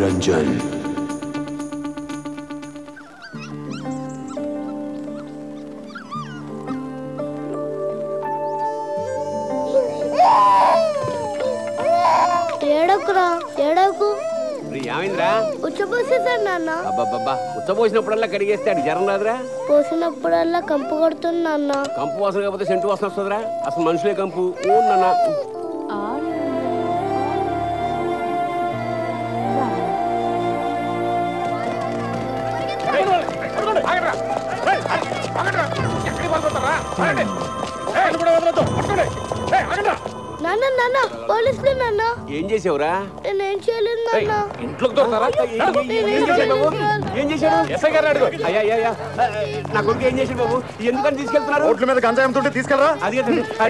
నిరంజన్. ఏడకు ఏమైందిరా? ఉచ్చపోసేసాడు నాన్న. అబ్బబ్బబ్బా, ఉచ్చపోసినప్పుడల్లా కడిగేస్తే అది జ్వరం రాదురా? పోసినప్పుడల్లా కంపు కొడుతుంది నాన్న. కంపు వాసన కాకపోతే సెంటు వాసన వస్తుందిరా? అసలు మనుషులే కంపు. ఓ నాన్న, నాన్న నాన్న పోలీసులు నాన్న. ఏం చేసావురా? నేనేం చేయలేదు నాన్న. ఇంట్లోకి దొరతారా? ఏం చేశాడు? ఎస్ఐ గారు అడుగు. అయ్యా నా కొడుకు ఏం చేశాడు బాబు? ఎందుకని తీసుకెళ్తున్నారు? రోడ్ల మీద గంజాయి ఉంటుంటే తీసుకెళ్ళరా? అది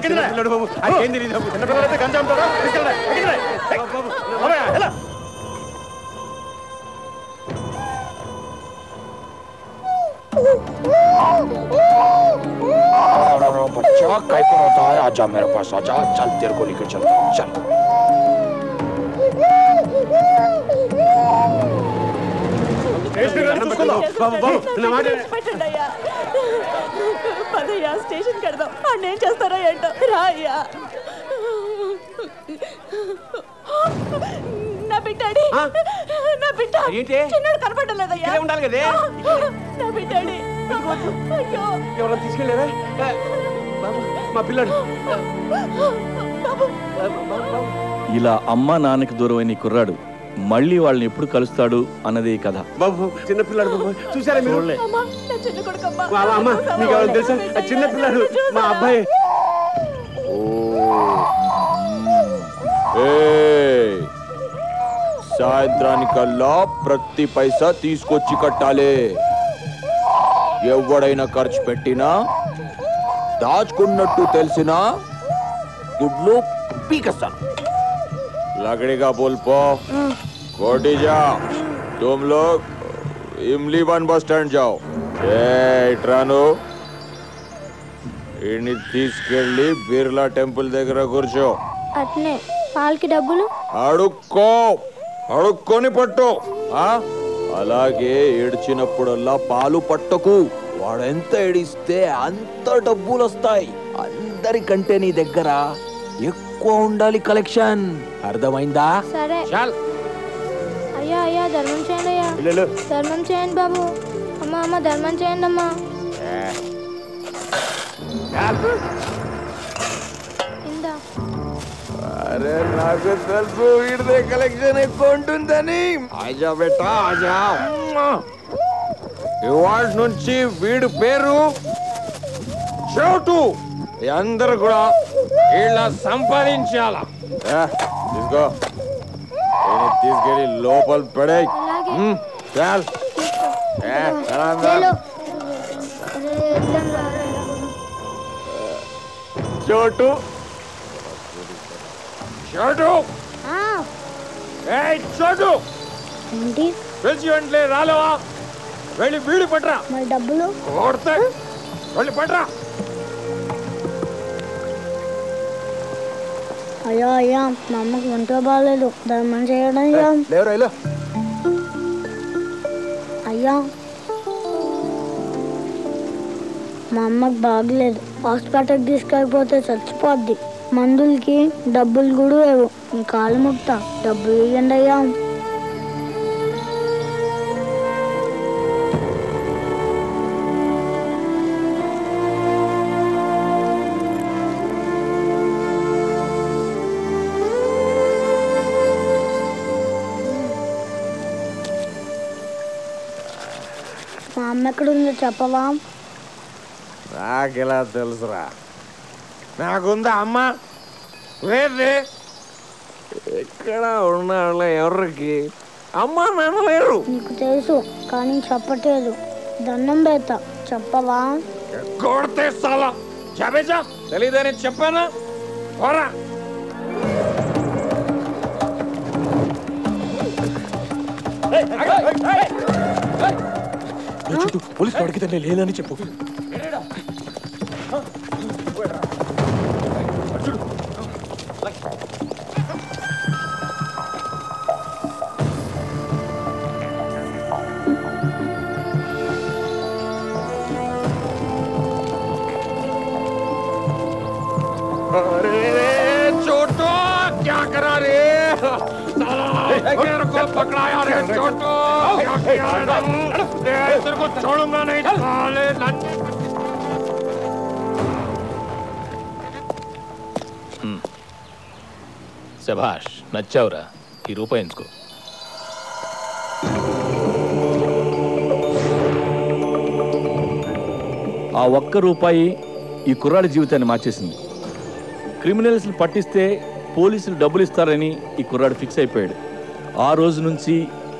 పిల్లడు బాబు, అది ఏం తెలియదు బాబు. చిన్నపిల్లలైతే గంజాయి అమ్ముతారా? తీసుకెళ్ళరా? बच्चा काय पर होता है? आजा मेरे पास आजा, चल तेरे को लेकर चलता हूँ, चल. స్టేషన్ కడదాం. అన్నేం చేస్తారా ఏంటో. రాయ్యా నా బిడ్డాడి, నా బిడ్డ చిన్నడు కనపడలేదయ్యా. ఉండాలి కదే నా బిడ్డాడి. అయ్యో ఎవరైనా తీసుకెళ్ళారా? మా పిల్లడు. ఇలా అమ్మ నాన్నకి దూరమైన కుర్రాడు మళ్ళీ వాళ్ళని ఎప్పుడు కలుస్తాడు అన్నదే కథ. బాబు చిన్నపిల్లాడు బాబు, చూసారా మీరు? చిన్న కొడుకమ్మా. అమ్మ మీకు ఎవరు తెలుసా? చిన్నపిల్లాడు మా అబ్బాయి. సాయంత్రానికల్లా ప్రతి పైసా తీసుకొచ్చి కట్టాలి. ఎవడైనా ఖర్చు పెట్టినా దాచుకున్నట్టు తెలిసినా గుడ్లు పీకేస్తాను. लकड़ी का पुल पो कोटी जा. तुम लोग इमली 1 बस स्टैंड जाओ. ఇట్రాను ఇన్ని తీసుకెళ్ళి బిర్లా టెంపుల్ దగ్గర కూర్చో. అట్నే పాలకి డబ్బులు అడుక్కొని పట్టు. అలాగే ఏడ్చినప్పుడల్లా పాలు పట్టకు. వాడెంత ఏడిస్తే అంత డబ్బులు వస్తాయి. అందరికంటే నీ దగ్గర ఎక్కువ ఉండాలి కలెక్షన్. అర్థమైందా? సరే. అయ్యా అయ్యా ధర్మం చేయండి అయ్యా. ధర్మం చేయండి బాబు. అమ్మ అమ్మ ధర్మం చేయండి అమ్మా. అరే నాకు తెలుసు వీడిదే కలెక్షన్ ఎక్కువ ఉంటుందని. ఆజా బేటా ఆజా. ఇవాళ నుంచి వీడి పేరు చోటు. అందరూ కూడా ఇలా సంపాదించాల. తీసుకో, తీసుకెళ్ళి లోపల పడే. చాలు చోటు చోటు చోటు పిలిచి వెంటలే రాలేవా? వెళ్ళి వీడి పట్రా. మరి డబ్బులు కొడతా. వెళ్ళి పట్రా. అయ్యో అయ్యా మా అమ్మకి ఒంట్లో బాగాలేదు. ధర్మం చేయడం అయ్యా. అయ్యా మా అమ్మకి బాగలేదు. హాస్పిటల్కి తీసుకెళ్ళిపోతే చచ్చిపోద్ది. మందులకి డబ్బులు కూడా లేవు. మీ కాలు ముక్తా డబ్బులు ఇవ్వండి అయ్యా. మా అమ్మ ఎక్కడుందో చెప్పవా? నాకెలా తెలుసురా? నాకుందా అమ్మ? వేరే ఎక్కడ ఉన్న ఎవరికి అమ్మ నాన్న లేరు. నీకు తెలుసు కానీ చెప్పట్లేదు. దండం పెడతా చెప్పవా? కొడితే సాలా చెప్పేచా తెలీదని చెప్పానా? పోరా. పోలీసు అడిగితే లేదని చెప్పు. శభాష్, నచ్చావురా. ఈ రూపాయి ఎంచుకో. ఆ ఒక్క రూపాయి ఈ కుర్రాడి జీవితాన్ని మార్చేసింది. క్రిమినల్స్ని పట్టిస్తే పోలీసులు డబ్బులు ఇస్తారని ఈ కుర్రాడు ఫిక్స్ అయిపోయాడు. ఆ రోజు నుంచి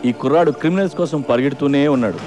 ఈ కుర్రాడు క్రిమినల్స్ కోసం పరిగెడుతూనే ఉన్నాడు.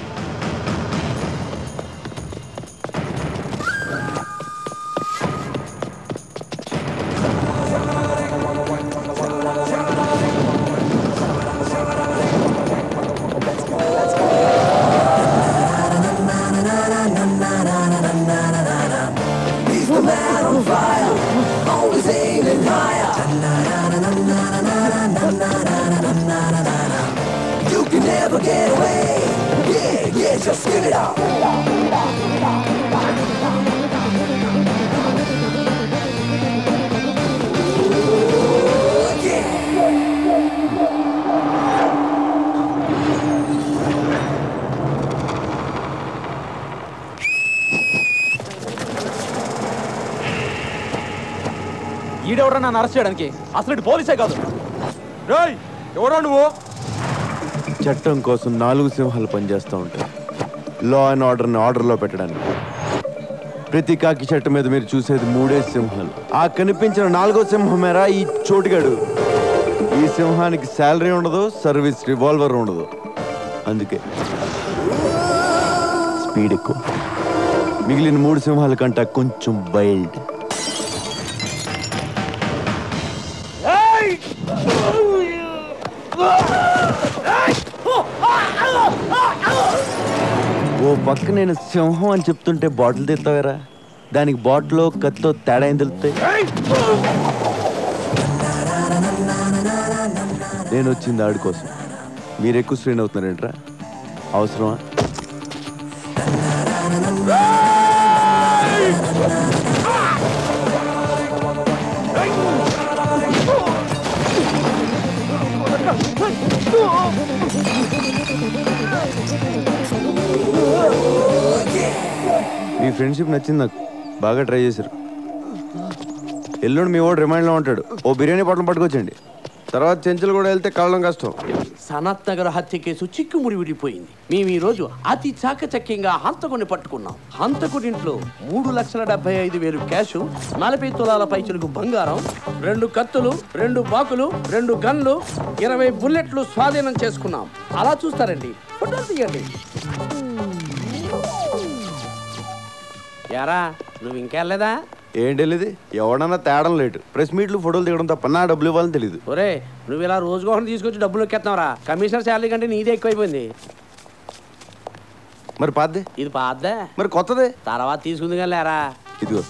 ఈడెవరా నన్ను అరెస్ట్ చేయడానికి? అసలు పోలీసే కాదు. ఎవరా నువ్వు? చట్టం కోసం 4 సింహాలు పనిచేస్తూ ఉంటాయి. లా అండ్ ఆర్డర్ని ఆర్డర్లో పెట్టడానికి. ప్రతి కాకి చెట్టు మీద మీరు చూసేది 3 సింహాలు. ఆ కనిపించిన 4వ సింహమేరా ఈ చోటుగాడు. ఈ సింహానికి శాలరీ ఉండదు, సర్వీస్ రివాల్వర్ ఉండదు. అందుకే స్పీడ్ ఎక్కువ. మిగిలిన 3 సింహాల కంటే కొంచెం వైల్డ్. ఓ పక్క నేను సింహం అని చెప్తుంటే బాటిల్ తెస్తావేరా? దానికి బాటిల్లో కత్తో తేడా ఏం తెలుస్తాయి? నేను వచ్చింది ఆడి కోసం. మీరు ఎక్కువ స్ట్రెయిన్ అవుతున్నారేంట్రా? అవసరమా? మీ ఫ్రెండ్షిప్ నచ్చింది నాకు. బాగా ట్రై చేశారు. ఎల్లుండి మీ వాడు రిమైండ్లో ఉంటాడు. ఓ బిర్యానీ పొట్లం పట్టుకొచ్చండి. తర్వాత చెంచులు కూడా వెళ్తే కళ్ళం కష్టం. సనత్ నగర్ హత్య కేసు చిక్కుముడి విడిపోయింది. మేము ఈ రోజు అతి చాకచక్యంగా హంతకుని పట్టుకున్నాం. హంతకుడింట్లో 3,75,000 క్యాష్, 40 తులాల పైచులకు బంగారం, 2 కత్తులు, 2 బాకులు, 2 గన్లు, 20 బుల్లెట్లు స్వాధీనం చేసుకున్నాం. అలా చూస్తారండి, ఫోటోలు తీయండి. యారా, నువ్వు ఇంకెళ్ళలేదా? ఏంటి వెళ్ళేది? ఎవడన్నా తేడం లేటు. ప్రెస్ మీట్లు ఫోటోలు దిగడం తప్ప నా డబ్బులు ఇవ్వాలని తెలీదు. ఒరే, నువ్వు ఇలా రోజుకోసం తీసుకొచ్చి డబ్బులు ఎక్కేస్తున్నావురా. కమిషనర్ శాలరీ కంటే నీదే ఎక్కువైపోయింది. మరి పాతదే? ఇది పాతదే. మరి కొత్తదే తర్వాత తీసుకుంది కానీ లేరా. ఇదిగో,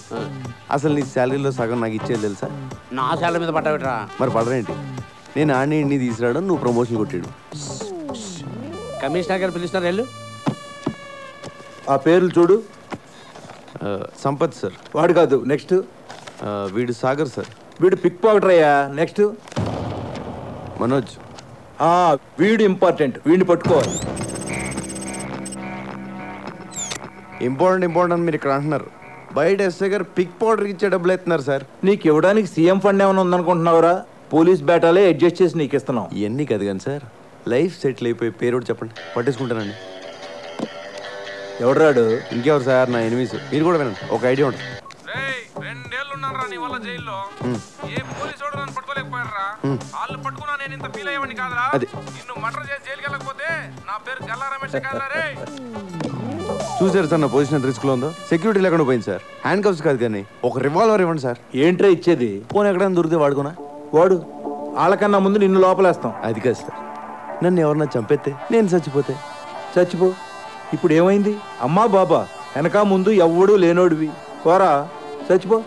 అసలు నీ శాలరీలో సగం నాకు ఇచ్చేది తెలుసా? నా శాలరీ మీద పట్టబెట్టరా. మరి పడరేంటి? నేను ఆడిని తీసుకురావడం, నువ్వు ప్రమోషన్ కొట్టాడు. కమిషనర్ గారు పిలుస్తున్నారు, వెళ్ళు. ఆ పేర్లు చూడు. సంపత్ సార్. వాడు కాదు, నెక్స్ట్. వీడు సాగర్ సార్. వీడు పిక్ పాకెటర్ అయ్యా. నెక్స్ట్ మనోజ్. వీడు ఇంపార్టెంట్, వీడిని పట్టుకోవాలి. ఇంపార్టెంట్ అని మీరు ఇక్కడ అంటున్నారు. బయట ఎస్ఐ గారు పిక్ పౌడర్కి ఇచ్చే డబ్బులు ఎత్తున్నారు సార్. నీకు ఇవ్వడానికి సీఎం ఫండ్ ఏమైనా ఉందనుకుంటున్నావురా? పోలీస్ బేటాలే అడ్జస్ట్ చేసి నీకు ఇస్తున్నాం. ఇవన్నీ కాదు కానీ సార్, లైఫ్ సెటిల్ అయిపోయి పేరు చెప్పండి, పట్టేసుకుంటానండి. ఎవడరాడు? ఇంకెవరు సార్, నా ఎనిమిస్. మీరు కూడా వినండి, ఒక ఐడియా ఉంటుంది. 2 ఏళ్ళు ఉన్నారా నీ వల్ల జైల్లో? ఏ పోలీసు వాడు నన్ను పట్టుకోలేకపోయారా? వాళ్ళు పట్టుకున్నా నేను ఇంత ఫీల్ అయ్యేవాడిని కాదురా. నిన్ను మర్డర్ చేసి జైలుకి వెళ్ళకపోతే నా పేరు గల్లా రమేష్ కాదురా రే. చూసారు సార్ నా పొజిషన్ రిస్క్ లో ఉందో? సెక్యూరిటీ లేకుండా పోయింది సార్. హ్యాండ్ కప్స్ కాదు కానీ ఒక రివాల్వర్ ఇవ్వండి సార్. ఏంట్రా ఇచ్చేది? ఫోన్ ఎక్కడైనా దొరికితే వాడుకోనా? వాడు వాళ్ళకన్నా ముందు నిన్ను లోపలేస్తాం. అది కాదు సార్, నన్ను ఎవరన్నా చంపేస్తే, నేను చచ్చిపోతే. చచ్చిపో. ఇప్పుడు ఏమైంది? అమ్మా బాబా వెనక ముందు ఎవ్వడూ లేనోడివి. కోరా, చచ్చిపో.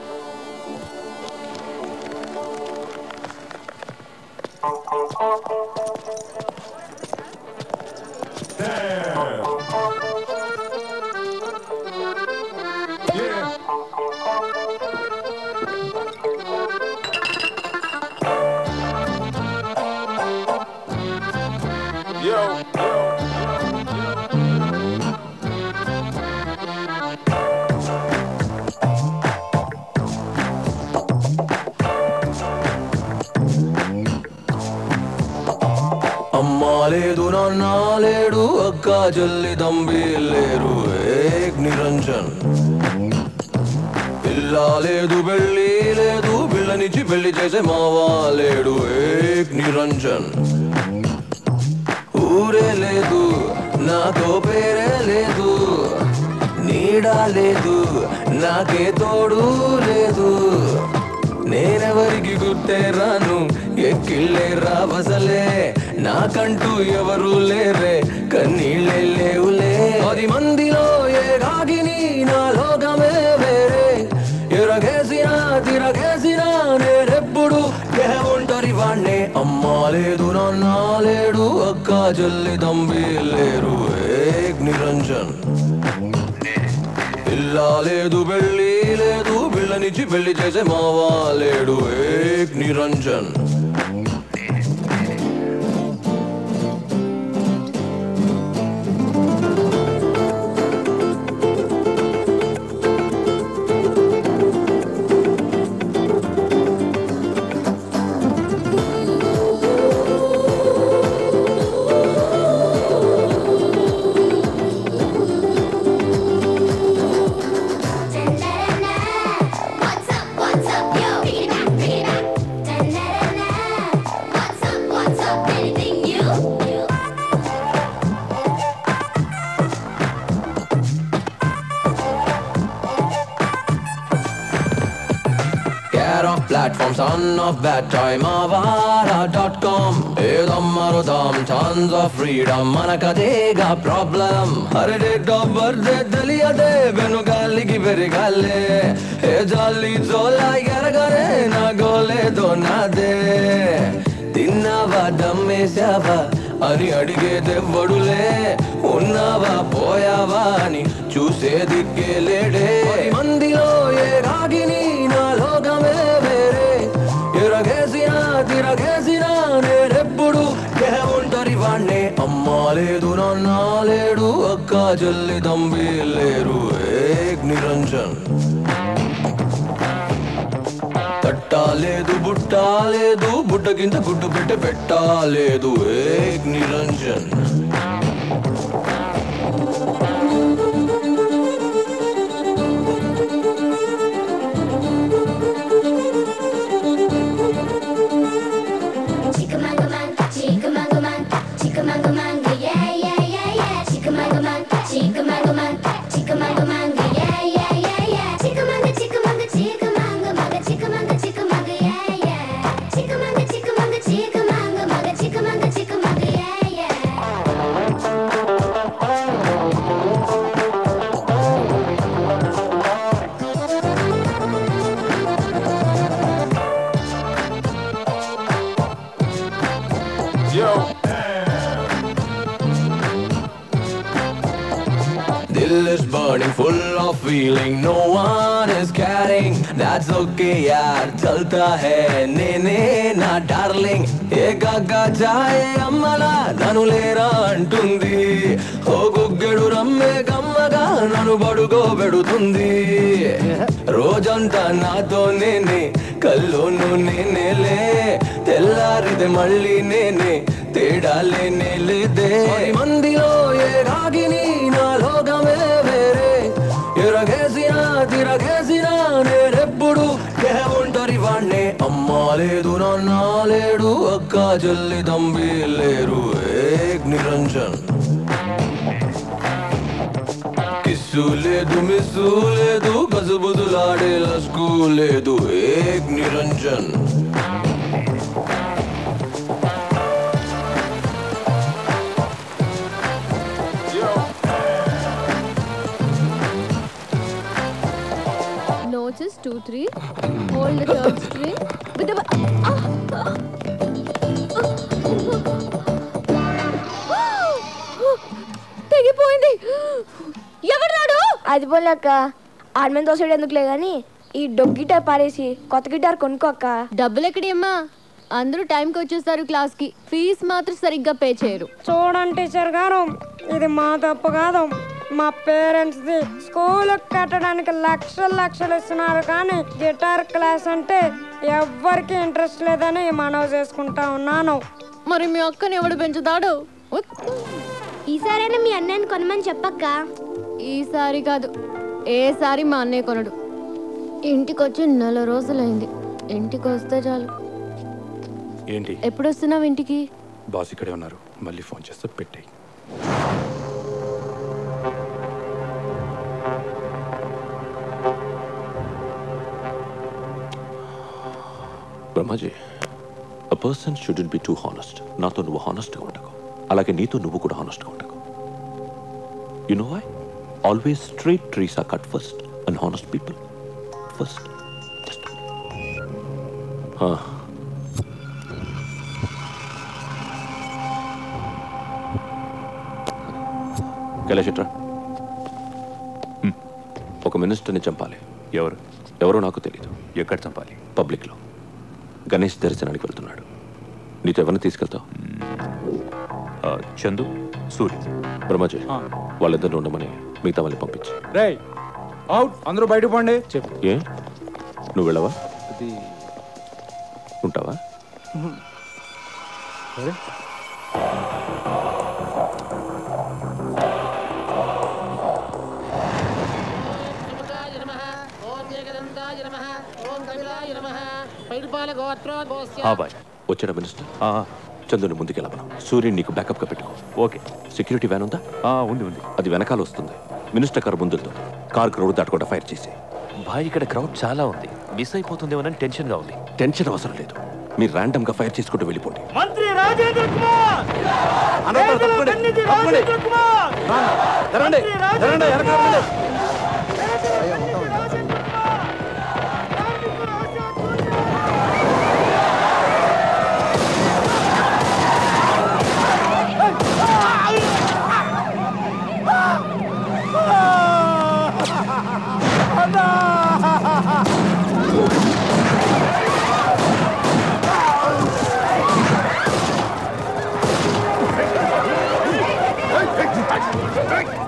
అమ్మా లేదు నాన్న లేడు అక్క చెల్లి తంబి లేరు ఏక్ నిరంజన్ పిల్ల లేదు పెళ్ళి లేదు పిల్లనిచ్చి పెళ్లి చేసే మావా లేడు ఏక్ నిరంజన్ ఊరే లేదు నాతో పేరే లేదు నీడా లేదు నాకే తోడు లేదు నేనెవరికి గుర్తే రాను ఎక్కిళ్ళే రావసలే నాకంటూ ఎవరు లేరే కన్నీళ్ళే లేవులే 10 మందిలో ఏ రాగిని నా లోకమే వేరే ఎరగేసినా తిరగేసినా నేనెప్పుడు ఒంటరి వాణ్ణే అమ్మా లేదు నాన్న లేడు అక్క చెల్లి తంబి లేరు ఏక్ నిరంజన్ పిల్ల లేదు పెళ్ళి లేదు పిల్లనిచ్చి పెళ్లి చేసే మావా లేడు ఏక్ Niranjan Platforms on of bad time avara.com edammarudam tons of freedom manakadega problem hare date of birth deliyade venugaligi verigale e jalli zola garagare na gole donade tinnava dammesava ani అడిగేదెవ్వడులే ఉన్నావా పోయావా అని చూసేదిక్కే లేడే 10 మందిలో ఏ రాగిని నా లోకమే వేరే ఎరగేసినా తిరగేసినా నేనెప్పుడు ఒంటరి వాణ్ణే అమ్మా లేదు నాన్న లేడు అక్క చెల్లి తంబి లేరు ఏక్ నిరంజన్ తట్టాలేదు బుట్టాలేదు బుట్ట కింద గుడ్డు పెట్టాలేదు ఏక్ Niranjan Dill is burning, full of feeling, no one is caring. That's okay, yaar, chalta hai, ne na darling. Ekaga chaye ammala, nanu lera antundi. O guggedu ramme gammaga, nanu badugo bedutundi. Rojanta nato nene, kallonu nene le. Tellaride malli nene, tedale nele de. 10 mandilo ye ragini na logame vere. ఎరగేసినా తిరగేసినా నేనెప్పుడు ఒంటరి వాణ్ణే అమ్మా లేదు నాన్న లేడు అక్క చెల్లి తంబి లేరు ఏక్ Niranjan kiss లేదు మిస్సు లేదు గజబుజులాడే లస్కు లేదు ఏక్ Niranjan Notice 2-3. Hold the third string with the. తెగిపోయింది. ఎవరు అది పోలేక ఆర్మెంట్ దోసడు ఎందుకులే గాని ఈ డొగ్ గిటార్ పారేసి కొత్త గిటార్ కొనుక్కో అక్క. డబ్బులు ఎక్కడి అమ్మా? అందరూ టైంకి వచ్చేస్తారు క్లాస్కి. ఫీజు మాత్రం సరిగ్గా పే చేయరు. చూడండి టీచర్ గారు, ఇది మా తప్పు కాదు, మా పేరెంట్స్ది. స్కూల్ కట్టడానికి లక్షలు ఇస్తున్నారు, కానీ గిటార్ క్లాస్ అంటే ఎవ్వరికి ఇంట్రెస్ట్ లేదని మనవి చేసుకుంటా ఉన్నాను. మరి మీ అక్కని ఎవడు పెంచుతాడు? ఈసారైనా మీ అన్నయ్యని కొనమని చెప్పక్క. ఈసారి కాదు, ఏసారి మా అన్నయ్య కొనడు. ఇంటికి వచ్చి 4 రోజులైంది. ఇంటికి వస్తే చాలు. ఏంటి ఎప్పుడు వస్తున్నావు ఇంటికి? బాస్ ఇక్కడే ఉన్నారు, మళ్ళీ ఫోన్ చేస్తే పెట్టేయి. Brahmaji, a person shouldn't be too honest. నాతో నువ్వు హానెస్ట్గా ఉండకు, అలాగే నీతో నువ్వు కూడా హానెస్ట్గా ఉండకు. You know why? Always straight trees are cut first and honest people first. Just కైలాషట్రా, ఒక మినిస్టర్ని చంపాలి. ఎవరో నాకు తెలీదు. ఎక్కడ చంపాలి? పబ్లిక్లో. గణేష్ దర్శనానికి వెళ్తున్నాడు. నీతో ఎవరిని తీసుకెళ్తావు? చందు, సూర్య. బ్రహ్మాజీ, వాళ్ళిద్దరిని ఉండమని మిగతా వాళ్ళని పంపించి. రేయ్ అవుట్, అందరూ బయటకు పోండి. చెప్పు. ఏ నువ్వు వెళ్ళవా? ఉంటావా? వచ్చాడా మినిస్టర్? చందుని ముందుకెళ్ళమను. సూర్యుని నీకు బ్యాకప్గా పెట్టుకో. ఓకే. సెక్యూరిటీ వ్యాన్ ఉందా? ఉంది. అది వెనకాల వస్తుంది. మినిస్టర్ కారు ముందుతో. కార్ క్రౌడ్ దాటకుండా ఫైర్ చేసి. భాయ్, ఇక్కడ క్రౌడ్ చాలా ఉంది, మిస్ అయిపోతుందేమోనని టెన్షన్గా ఉంది. టెన్షన్ అవసరం లేదు, మీరు ర్యాండమ్ గా ఫైర్ చేసుకుంటూ వెళ్ళిపోండి. మంత్రి రాజేంద్ర కుమార్!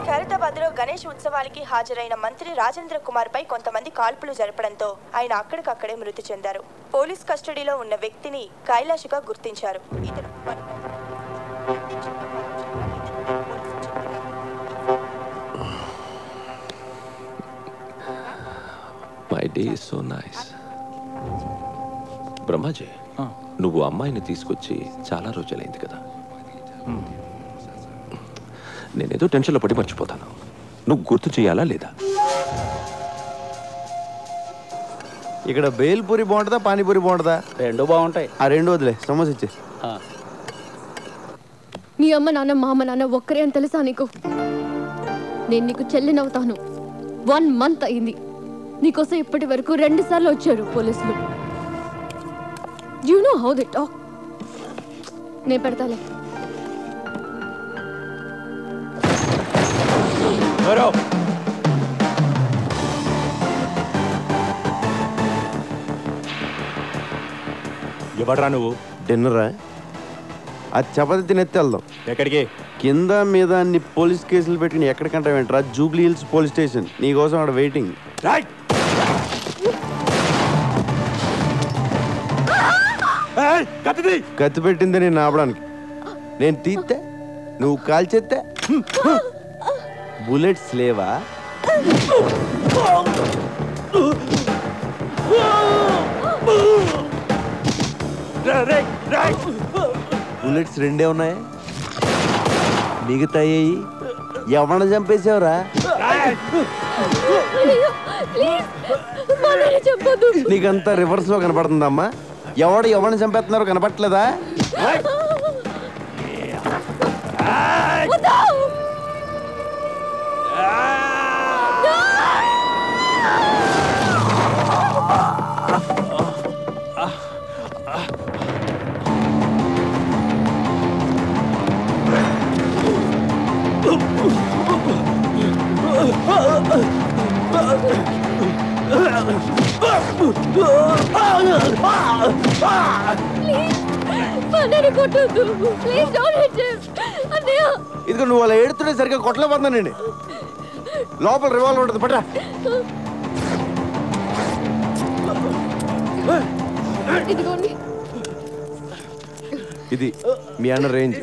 ఖైరతాబాద్లో గణేష్ ఉత్సవానికి హాజరైన మంత్రి రాజేంద్ర కుమార్ పై కొంతమంది కాల్పులు జరపడంతో ఆయన అక్కడికక్కడే మృతి చెందారు. పోలీస్ కస్టడీలో ఉన్న వ్యక్తిని కైలాష్గా గుర్తించారు. ఇతను my day is so nice. Brahmaji, నువ్వు అమ్మాయిని తీసుకొచ్చి చాలా రోజులైంది కదా. నేనేదో టెన్షన్లో పడి మర్చిపోతాను. నువ్వు గుర్తు చేయాలా లేదా? ఇక్కడ బేల్పూరి బాగుంటుందా, పానీపూరి బాగుంటుందా? రెండు బాగుంటాయి. ఆ రెండు వదిలే, సమోసా ఇచ్చే. నీ అమ్మ నాన్న మా అమ్మ నాన్న ఒక్కరే అని తెలుసా నీకు? నేను నీకు చెల్లినవుతాను. 1 month అయింది. నీకోసం ఇప్పటి వరకు 2 సార్లు వచ్చారు పోలీసులు. You know how they talk. నేను పెడతాలే. ఎవడ్రా నువ్వు? డిన్నరా? అది చపాతి తినెత్తి వెళ్దాం. ఎక్కడికి? కింద మీద అన్ని పోలీస్ కేసులు పెట్టి ఎక్కడికంటే వెంటరా? Jubilee Hills police station. నీకోసం అక్కడ వెయిటింగ్. కత్తి పెట్టింది నేను ఆపడానికి. నేను తీస్తే నువ్వు కాల్చేస్తే బుల్లెట్స్ లేవా? బుల్లెట్స్ 2 ఉన్నాయి, మిగతాయి ఎవరిని చంపేసావురా? నీకంతా రివర్స్ లో కనపడుతుందమ్మా. ఎవరిని చంపేస్తున్నారో కనపట్లేదా? Please. అన్నయ్య కొట్టొద్దు ప్లీజ్ డోంట్ హిట్ హిమ్ అన్నయ్య. ఇదిగో నువ్వు అలా ఏడుతుంటే సరిగ్గా కొట్టలేకపోతున్నానండి. లోపల రివాల్వర్ ఉంటుంది పట్రా. ఇదిగోండి. ఇది మీ అన్న రేంజ్.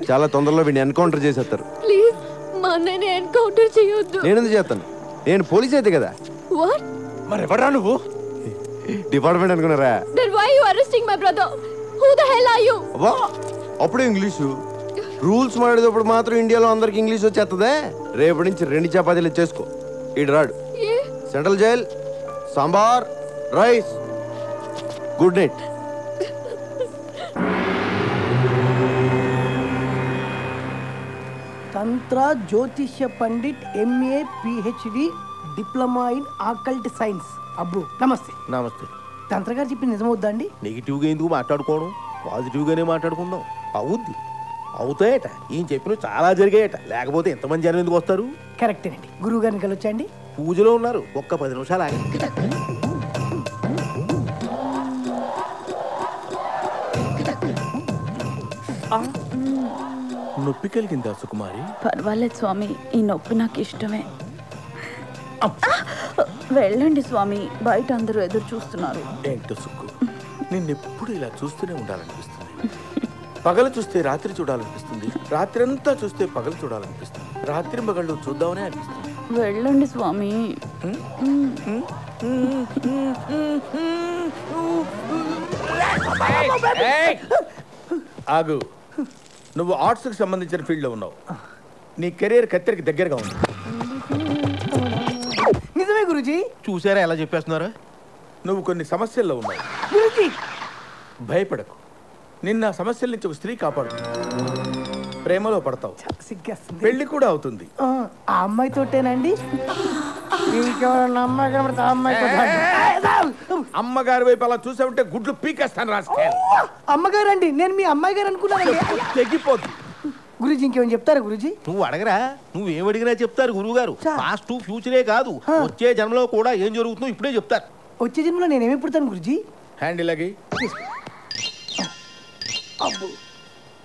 చాలా తొందరలో వీడిని ఎన్కౌంటర్ చేసేస్తారు. ప్లీజ్ మా అన్నయ్యని ఎన్కౌంటర్ చేయొద్దు. నేను ఎందుకు చేస్తాను? నేను పోలీస్ అయితే కదా. వాట్? మరి ఎవడరా నువ్వు? డిపార్ట్మెంట్ అనుకున్నారా? Then why you arresting my brother? Who the hell are you? అబ్బా అప్పుడు ఇంగ్లీషు రూల్స్ మాడేటప్పుడు మాత్రం ఇండియాలో అందరికి ఇంగ్లీష్ వచ్చేస్తుందే. రేపటి నుంచి 2 చపాతీలు చేసుకో. ఇటు రాడు. Central jail, sambar, rice. Good night. తంత్ర జ్యోతిష్య పండిట్ MA PhD diploma in occult science. అబ్బు నమస్తే. నమస్తే. తంత్ర గారు చెప్పి నిజమవుద్దా అండి? నెగిటివ్గా ఎందుకు మాట్లాడుకోవడం, పాజిటివ్గానే మాట్లాడుకుందాం. అవుద్ది, అవుతాయట. ఈయన చెప్పిన చాలా జరిగాయట, లేకపోతే ఎంతమంది జనం ఎందుకు వస్తారు? కరెక్టేనండి. గురువు గారిని కలవచ్చండి? పూజలో ఉన్నారు, ఒక్క 10 నిమిషాలు ఆగి. నొప్పి కలిగిందా సుకుమారి? పర్వాలేదు స్వామి, ఈ నొప్పి నాకు ఇష్టమే. వెళ్ళండి స్వామి, బయట అందరూ ఎదురు చూస్తున్నారు. ఏంటో సుక్కు, నిన్నెప్పుడు ఇలా చూస్తూనే ఉండాలనిపిస్తుంది. పగలు చూస్తే రాత్రి చూడాలనిపిస్తుంది, రాత్రి అంతా చూస్తే పగలు చూడాలనిపిస్తుంది, రాత్రి పగళ్ళు చూద్దామనే అనిపిస్తుంది. వెళ్ళండి స్వామి. ఆగు. నువ్వు ఆర్ట్స్కి సంబంధించిన ఫీల్డ్లో ఉన్నావు. నీ కెరీర్ కత్తెరికి దగ్గరగా ఉంది. నిజమే గురుజీ. చూసారా ఎలా చెప్పేస్తున్నారా? నువ్వు కొన్ని సమస్యల్లో ఉన్నావు. గురుజీ భయపడకు, నిన్న సమస్యల నుంచి ఒక స్త్రీ కాపాడుతుంది. ప్రేమలో పడతావు, సిగ్గేస్తుంది. పెళ్లి కూడా అవుతుంది. ఆ అమ్మాయితోటేనండి? ఇంకెవరన్నా అమ్మాయి కనబడితే అమ్మాయితో అమ్మగారి వైపు అలా చూసా ఉంటే గుడ్లు పీకేస్తాను. రాసుకే అమ్మగారండి, నేను మీ అమ్మాయి గారు అనుకున్నాను. తెగిపోద్ది. గురుజీ ఇంకేమైనా చెప్తారా గురుజీ? నువ్వు అడగరా, నువ్వేమడిగినా చెప్తారు గురువు గారు. పాస్ట్ ఫ్యూచరే కాదు, వచ్చే జన్మలో కూడా ఏం జరుగుతుందో ఇప్పుడే చెప్తారు. వచ్చే జన్మలో నేనేమి పుడతాను గురుజీ? హ్యాండిల్ అగి.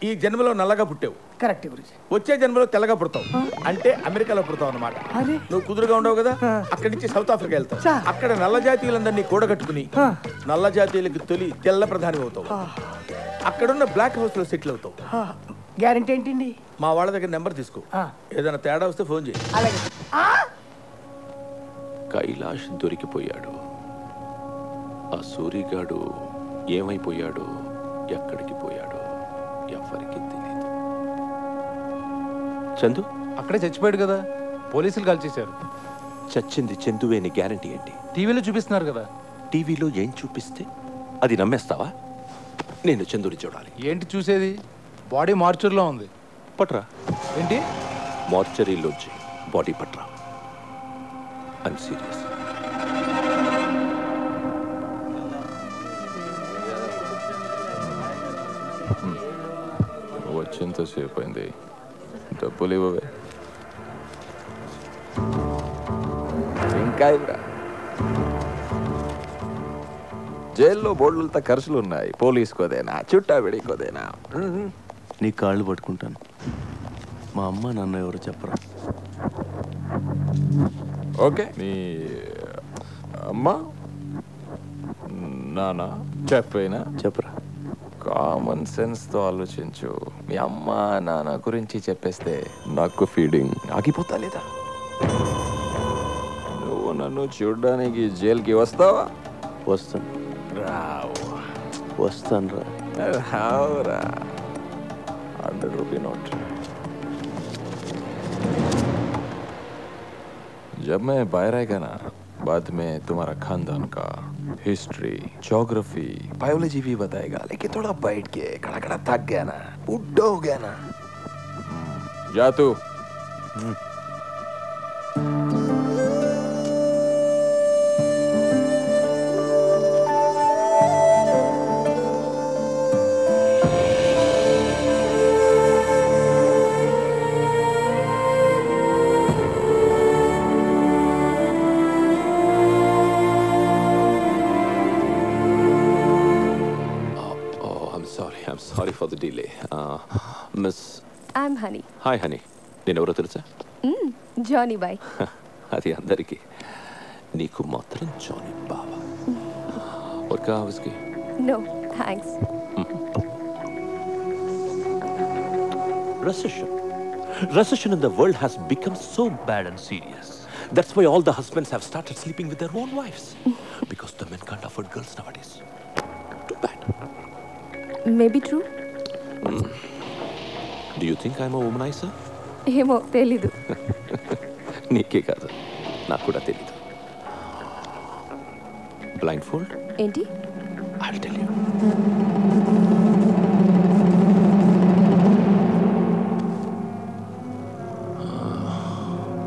ఈ జన్మలో నల్లగా పుట్టావు, కరెక్ట్ గురుజీ. వచ్చే జన్మలో తెల్లగా పుడతావు, అంటే అమెరికాలో పుడతావు అన్నమాట. నువ్వు కుదురుగా ఉండవు కదా, అక్కడి నుంచి సౌత్ ఆఫ్రికా వెళ్తావు. అక్కడ నల్ల జాతీయులందరినీ కూడగట్టుకుని నల్ల జాతీయులకి తొలి తెల్ల ప్రధాని అవుతావు. అక్కడున్న బ్లాక్ హౌస్ లో సెటిల్ అవుతావు. గ్యారెంటీ ఏంటండి? మా వాళ్ళ దగ్గర నెంబర్ తీసుకో, ఏదైనా తేడా వస్తే ఫోన్ చేయి. కైలాష్ దొరికిపోయాడు. ఆ సూరిగాడు ఏమైపోయాడు, ఎక్కడికి పోయాడు, ఎవరికి తెలియదు. చందు అక్కడే చచ్చిపోయాడు కదా, పోలీసులు కాల్ చేశారు. చచ్చింది చందువేని గ్యారంటీ ఏంటి? టీవీలో చూపిస్తున్నారు కదా. టీవీలో ఏం చూపిస్తే అది నమ్మేస్తావా? నేను చందుని చూడాలి. ఏంటి చూసేది? బాడీ మార్చర్లో ఉంది. పట్రా. ఏంటి? మార్చరీలోంచి బాడీ పట్రా. I'm serious. వచ్చేంతసేపు అయింది, డబ్బులు ఇవ్వవే. ఇంకా ఇవ్వరా? జైల్లో బోర్డులతో ఖర్చులు ఉన్నాయి. పోలీసుకోదేనా, చుట్టా విడికోదేనా? నీ కాళ్ళు పట్టుకుంటాను. మా అమ్మ నాన్న ఎవరు చెప్పరా? ఓకే, నీ అమ్మ నాన్న చెప్పైనా చెప్పరా? కామన్ సెన్స్తో ఆలోచించు. మీ అమ్మ నాన్న గురించి చెప్పేస్తే నాకు ఫీడింగ్ ఆగిపోతా లేదా? నువ్వు నన్ను చూడడానికి జైలుకి వస్తావా? వస్తాను. రావు. వస్తాను రా. రావురా. 100 రూపీ नोट। जब मैं बाहर आएगा ना, बाद में तुम्हारा खानदान का हिस्ट्री, ज्योग्राफी, बायोलॉजी भी बताएगा। लेकिन थोड़ा बैठ के खड़ा खड़ा थक गया ना, बुढ़ा हो गया ना। जा तू। Sorry for the delay. Miss I'm honey. Hi honey. నేను ఎవరో తెలుసా? Johnny boy. అది అందరికీ, నీకు మాత్రం జానీ బావా. Vodka whisky? No thanks. Recession in the world has become so bad and serious. That's why all the husbands have started sleeping with their own wives. Because the men can't afford girls nowadays. Too bad. Maybe true. Do you think I'm a womanizer? ఏమో తెలీదు. నీకే కాదు, నాకు కూడా తెలీదు. Blindfold? ఏంటి? I'll tell you.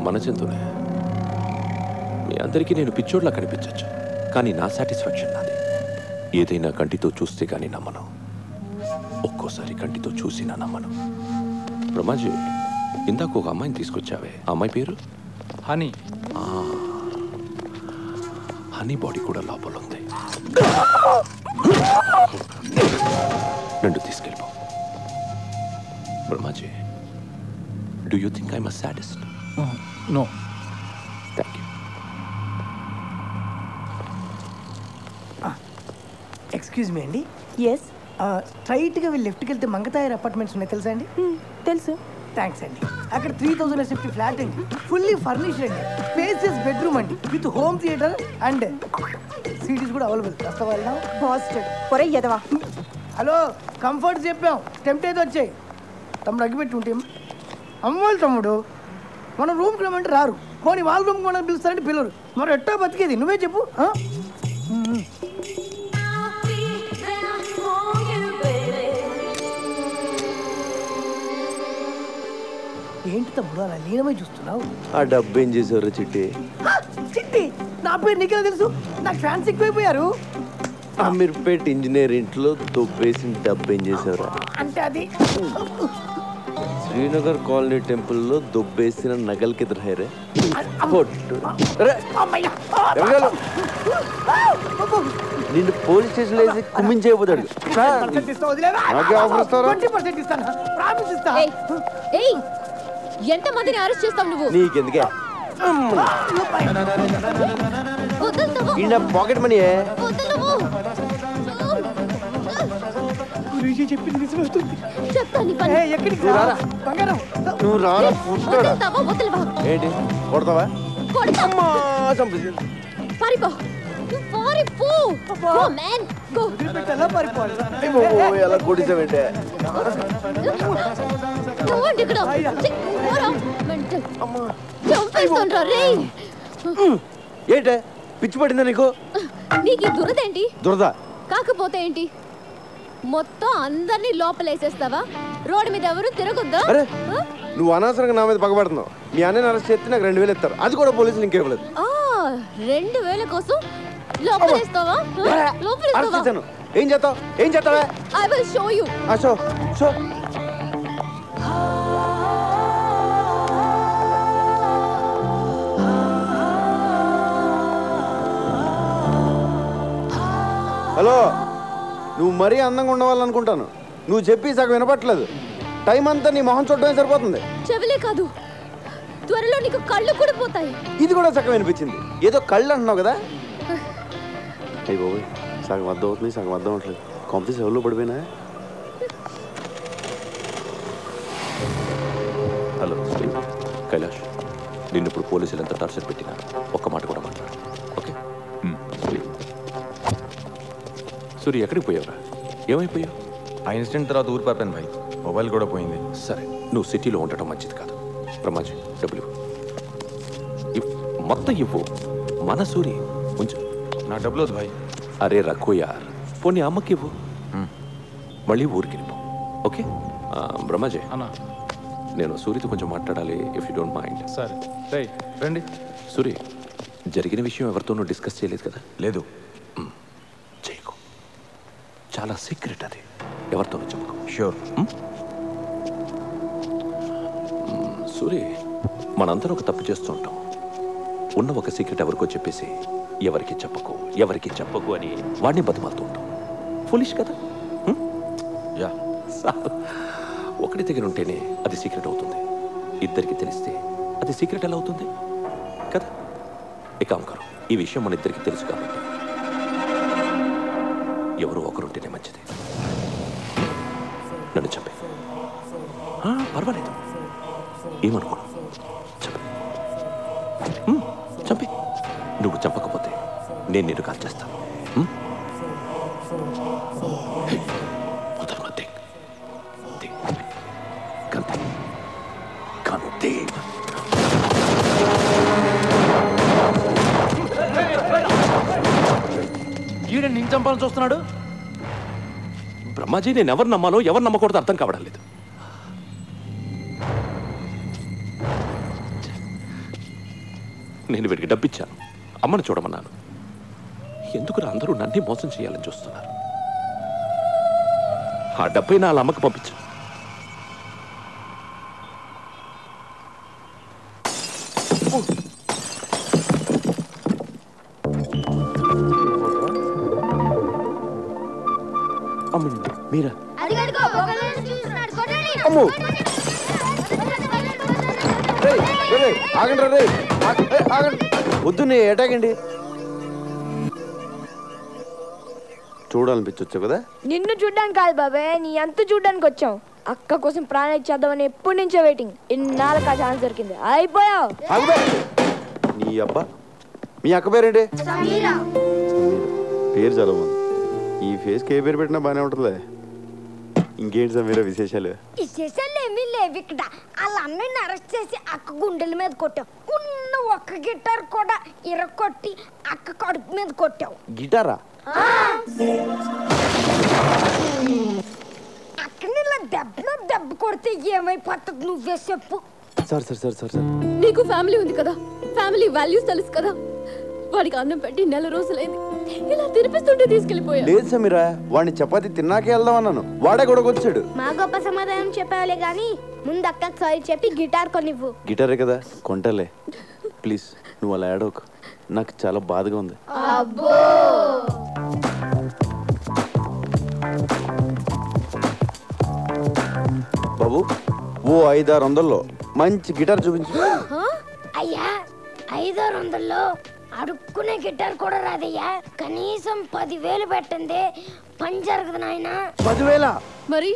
మన జంతువులే. మీ అందరికీ నేను పిచ్చోడ్లా కనిపించచ్చు, కానీ నా సాటిస్ఫాక్షన్ నాది. ఏదైనా కంటితో చూస్తే కానీ నమ్మను, ఒక్కోసారి కంటితో చూసినా నమ్మను. బ్రహ్మాజీ, ఇందాక ఒక అమ్మాయిని తీసుకొచ్చావే, ఆ అమ్మాయి పేరు? హనీ. హనీ బాడీ కూడా లోపల ఉంది. నన్ను తీసుకెళ్ళిపో. Brahmaji, do you think I'm a sadist? No. Thank you. Excuse me అండి. ఎస్. స్ట్రైట్గా వెళ్ళి లెఫ్ట్కి వెళ్తే మంగతాయర్ అపార్ట్మెంట్స్ ఉన్నాయి, తెలుసా అండి? తెలుసు. థ్యాంక్స్ అండి. అక్కడ 3000 SFT ఫ్లాట్ అండి, ఫుల్లీ ఫర్నిష్డ్ అండి, స్పేసియస్ బెడ్రూమ్ అండి, with home theatre and cities కూడా అవైలబుల్. వస్తా వెళ్దాం. పాజిటివ్ పొరే ఎదవా. హలో, కంఫర్ట్ చెప్పాం, టెంప్ట్ అయితే వచ్చాయి. తమ్ముడు అగ్గిపెట్టి ఉంటే అమ్మోళ్ళు తమ్ముడు, మనం రూమ్కి రమ్మంటే రారు, పోనీ వాళ్ళ రూమ్కి మనం పిలుస్తారంటే పిల్లరు, మరి ఎట్టా బతికేది నువ్వే చెప్పు. ఏంటి తమ్ముడు అలా లీనమై చూస్తున్నావు? ఆ డబ్బు ఏం చేసేవారు చిట్టి? చిట్టి నా పేరు నీకెలా తెలుసు? నాకు ఫ్యాన్స్ ఎక్కువైపోయారు. అమీర్పేట్ ఇంజనీర్ ఇంట్లో దొబ్బేసిన డబ్బు ఏం చేసేవారు? అంటే అది శ్రీనగర్ కాలనీ టెంపుల్లో దొబ్బేసిన నగలకి ఎదురు హైరే. నిన్ను పోలీస్ స్టేషన్ వేసి కుమ్మించేయబోతాడు. ఎంత మందిని అరెస్ట్ చేస్తావు నువ్వు? నీకెందుకే? పాకెట్ మనీ చెప్పింది నిజమవుతుంది. నువ్వు రారా? ఏంటి కొడతావా? ఎలా కొట్టించావంటే ఏంటే పిచ్చి పడిందా నీకు? నీకు దురదేంటి? దురద కాకపోతే ఏంటి, మొత్తం అందరినీ లోపలేసేస్తావా? రోడ్డు మీద ఎవరు తిరగొద్దా? నువ్వు అనవసరంగా నా మీద పగబడుతున్నావు. మీ అన్నని అరెస్ట్ చేస్తే నాకు 2000 ఇస్తారు, అది కూడా పోలీసులు ఇంకేవ్వలేదు. 2000 కోసం లోపలేస్తావా? లోపలేస్తావా? ఏం చేస్తావు? ఏం చేస్తావా? I will show you. Show show. Hello, నువ్వు మరీ అందంగా ఉండవాలనుకుంటాను. నువ్వు చెప్పి సగం వినపట్లేదు. టైం అంతా నీ మొహం చూడటమే సరిపోతుంది. చెవులే కాదు, త్వరలో నీకు కళ్ళు కూడా పోతాయి. ఇది కూడా సగం వినిపించింది. ఏదో కళ్ళు అంటున్నావు కదా? అయ్యి బాబోయ్, సగం అర్థం అవుతుంది, సగం అర్థం అవట్లేదు. కాంపిటీషన్ ఎవరిలో పడిపోయినా? హలో కైలాష్, నిన్ను ఇప్పుడు పోలీసులు ఎంత టార్చర్ పెట్టినా ఒక్క మాట కూడా మాట్లాడు, ఓకే? సూర్య, ఎక్కడికి పోయావురా? ఏమైపోయావు? ఆ ఇన్సిడెంట్ తర్వాత ఊరు పాపాను భాయ్, మొబైల్ కూడా పోయింది. సరే, నువ్వు సిటీలో ఉండటం మంచిది కాదు. బ్రహ్మాజీ, డబ్బులు మొత్తం ఇవ్వు. మన సూరి ఉంచు. నా డబ్బులు వద్దు భాయ్. అరే రఘు యార్, పోనీ అమ్మకి ఇవ్వు, మళ్ళీ ఊరికి వెళ్ళిపో, ఓకే? బ్రహ్మాజీ అన్నా, నేను సూరితో కొంచెం మాట్లాడాలి, ఇఫ్ యూ డోంట్ మైండ్. సరే రండి. సూరి, జరిగిన విషయం ఎవరితోనూ డిస్కస్ చేయలేదు కదా? లేదు. చేయకు, చాలా సీక్రెట్ అది, ఎవరితోనూ చెప్పకు. షూర్. సూరి, మనందరం ఒక తప్పు చేస్తూ ఉంటాం. ఉన్న ఒక సీక్రెట్ ఎవరికో చెప్పేసి ఎవరికి చెప్పకు అని వాడిని బతిమాలుతూ ఉంటాం. ఫులిష్ కదా? ఒకటి దగ్గర ఉంటేనే అది సీక్రెట్ అవుతుంది, ఇద్దరికి తెలిస్తే అది సీక్రెట్ ఎలా అవుతుంది కదా? ఇక అంకరు, ఈ విషయం మన ఇద్దరికి తెలుసు కాబట్టి ఎవరు ఒకరుంటేనే మంచిది. నన్ను చంపే, పర్వాలేదు, ఏమనుకో, చంపి. నువ్వు చంపకపోతే నేను నిన్ను కాల్ చేస్తాను. ఈయన నేను చంపాలని చూస్తున్నాడు. బ్రహ్మాజీ, నేను ఎవరు నమ్మాలో ఎవరు నమ్మకూడదు అర్థం కావడం లేదు. నేను వీడికి డబ్బిచ్చాను, అమ్మను చూడమన్నాను. ఎందుకు అందరూ నన్ను మోసం చేయాలని చూస్తున్నారు? ఆ డబ్బై నా అమ్మకి పంపించు. మీరా? ఆగండి రే, ఆగండి, వద్దు, నీ ఏటాగండి. చూడాలనిపించొచ్చు కదా? నిన్ను చూడ్డానికి కాదు బాబాయ్, నీ అంత చూడ్డానికి వచ్చాం. అక్క కోసం ప్రాణం ఇచ్చేద్దామని ఎప్పటి నుంచో వెయిటింగ్. ఇన్నాళ్ళకి ఆ ఛాన్స్ దొరికింది, అయిపోయావు. నీ అబ్బా, మీ అక్క పేరేంటి? పేరు చాలా బాగుంది. ఈ ఫేస్కి ఏ పేరు పెట్టినా బాగానే ఉంటుందిలే. ఇంకేంటి సమీరా విశేషాలు? విశేషాలు ఏమీ లేవు ఇక్కడ. వాళ్ళ అన్నయ్యని అరెస్ట్ చేసి అక్క గుండెల మీద కొట్టావు. ఉన్న ఒక్క గిటార్ కూడా ఇరగొట్టి అక్క కడుపు మీద కొట్టావు. గిటారా? అక్కని ఇలా దెబ్బ కొడితే ఏమైపోతుంది నువ్వే చెప్పు. Sir sir sir sir sir నీకు ఫ్యామిలీ ఉంది కదా, ఫ్యామిలీ వాల్యూస్ తెలుసు కదా. వాడికి అన్నం పెట్టి 4 రోజులైంది, ఇలా తినిపిస్తుంటే తీసుకెళ్ళిపోయా. లేదు సమీరా, వాడిని చపాతి తిన్నాకే వెళ్దాం అన్నాను, వాడే కూడా వచ్చాడు. మా గొప్ప సమాధానం చెప్పావులే గాని ముందు అక్కకి సారీ చెప్పి గిటార్ కొనివ్వు. గిటారే కదా, కొంటలే. ప్లీజ్ నువ్వు అలా ఏడవకు, నాకు చాలా బాధగా ఉంది. బాబు, ఓ 500-600 మంచి గిటార్ చూపించు. అయ్యా, 500-600 అడుక్కునే గిటార్ కూడా రాదయ్యా. కనీసం 10,000 పెట్టండి, పని జరగదు నాయన. 10,000? మరి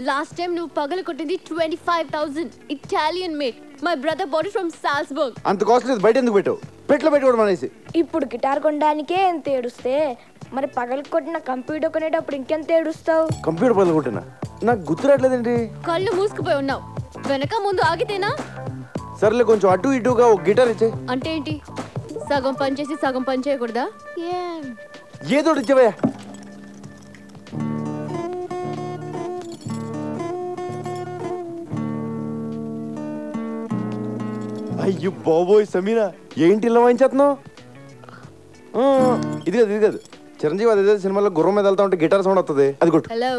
లాస్ట్ టైం నువ్వు పగలు కొట్టింది 25,000 Italian made. My brother bought it from Salzburg. అంత కాస్ట్లీ బయట ఎందుకు పెట్టావు? పెట్లో పెట్టుకోవడం అనేసి. ఇప్పుడు గిటార్ కొనడానికే ఎంత ఏడుస్తే మరి పగలు కొట్టిన కంప్యూటర్ కొనేటప్పుడు ఇంకెంత ఏడుస్తావు? కంప్యూటర్ పగలు కొట్టినా? నాకు గుర్తురాట్లేదండి. కళ్ళు మూసుకుపోయి ఉన్నావు, వెనక ముందు ఆగితేనా? సర్లే, కొంచెం అటు ఇటుగా ఒక గిటార్ ఇచ్చే. అంటే ఏంటి, సగం పని చేసి సగం పని చేయకూడదా? ఏదో ఇచ్చేవయ్యా. అయ్యో బాబోయ్ సమీరా, ఏంటి ఇలా వాయించేస్తున్నావు? ఇది కాదు, ఇది కాదు. చిరంజీవి అదే సినిమాలో గుర్రం మీద వెళ్తా ఉంటే గిటార్ సౌండ్ వస్తుంది, అది కొట్టు. హలో,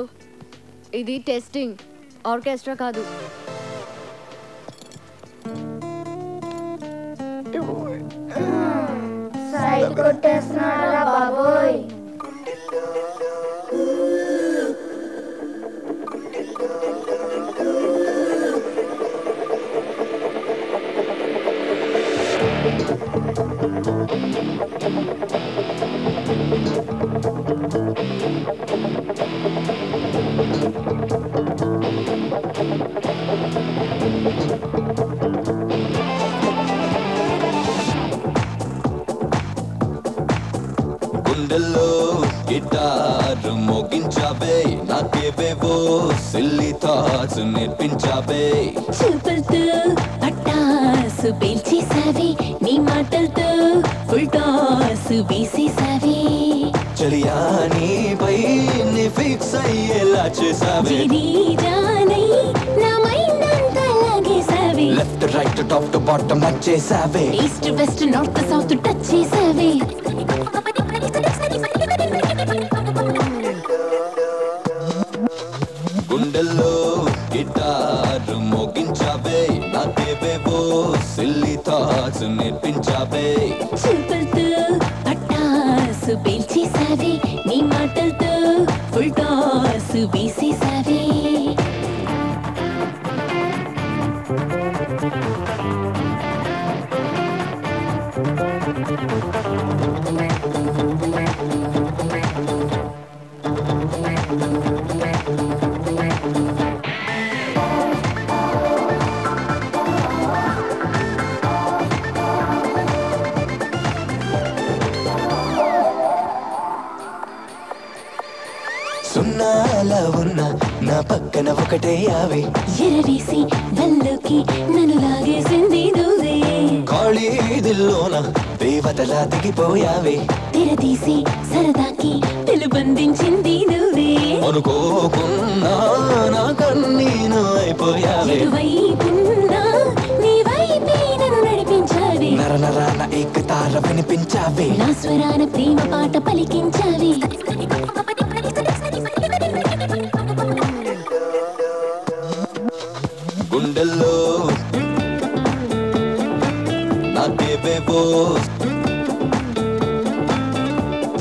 ఇది టెస్టింగ్, ఆర్కెస్ట్రా కాదు. సైడ్ కొట్టేస్తున్నారా బాబోయ్? గుండెల్లో గిటార్ మోగించావే, నాకేవేవో సిల్లీ థాట్స్ నేర్పించావే. చూపులతో పటాసు పేల్చేసావే, నీ మాటలతో ఫుల్ టాస్ వేసేసావే. చలియా నీపై నీ ఫిక్స్ అయ్యేలా చేసావే. జానై నా మైండ్ అంతా లాగేసావే. Left right top to bottom నచ్చేసావే. East west north south touch చేసావే. గుండెల్లో గిటార్ మోగించావే, నాకేవేవో సిల్లీ థాట్స్ నేర్పించావే. చూపులతో పటాసు పేల్చేసావే, నీ మాటలతో ఫుల్ టాస్ వేసేసావే. సున్నాలా ఉన్నా నా పక్కన ఒకటే యావే ఎరవేసి వల్లోకి నన్ను లాగేసింది నువ్వే ఖాళీ దిల్లోన దేవతలా దిగిపోయావే తెరదీసి సరదాకి పిలుబందించింది నువ్వే అనుకోకున్నా నా కన్నీను అయిపోయావే ఎటువైపున్నా నీ వైపే నన్ను నడిపించావే నర నరాన ఏకతార వినిపించావే నా స్వరాన ప్రేమ పాట పలికించావే గుండెల్లో నాకేవేవో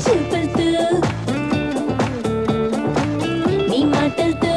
చూపులతో నీ మాటలతో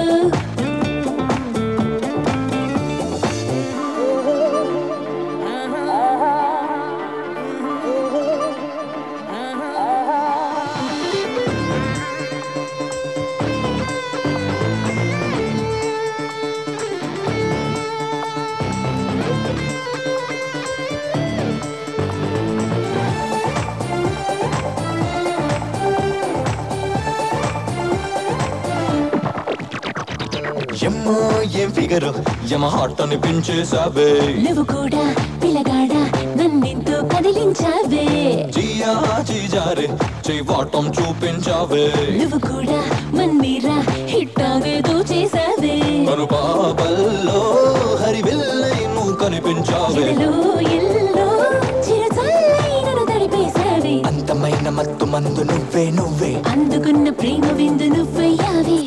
ఎమ్మో ఏం ఫిగరు యమ హాట్ అనిపించేసావే నువ్వు కూడా పిల్లగాడా నన్నెంతో కదిలించావే జియా జీజారే చెయ్యవాటం చూపించావే నువ్వు కూడా మన్మీరా హిట్టావేదో చేసావే కను పాపల్లో హరివిల్లై నువ్వు కనిపించావే ఎదలో ఎల్లో చిరచల్లై నన్ను తడిపేసావే అంతమైన మత్తు మందు నువ్వే నువ్వే అందుకున్న ప్రేమ విందు నువ్వయ్యావే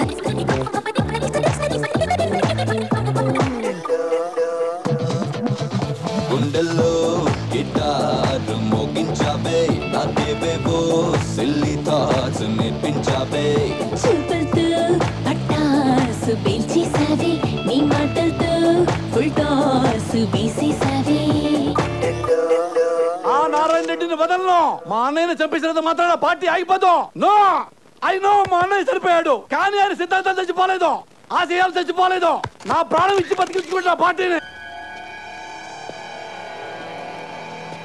గుండెల్లో గిటారు మోగించావే నాకేవేవో సిల్లీ థాట్స్ నేర్పించావే చూపులతో పట్టాసు పేల్చేసావే నీ మాటలతో ఫుల్ టాస్ వేసేసావే ఆ నారాయణ రెడ్డిని వదలను. మా అన్నయ్యని చంపేసినంత మాత్రాన పార్టీ ఆగిపోదు. నో, ఐ నో మా అన్నయ్య చనిపోయాడు, కానీ ఆయన సిద్ధాంతం చచ్చిపోలేదు, ఆశయాలు చచ్చిపోలేదు. నా ప్రాణం ఇచ్చి బతికించుకుంటా పార్టీని.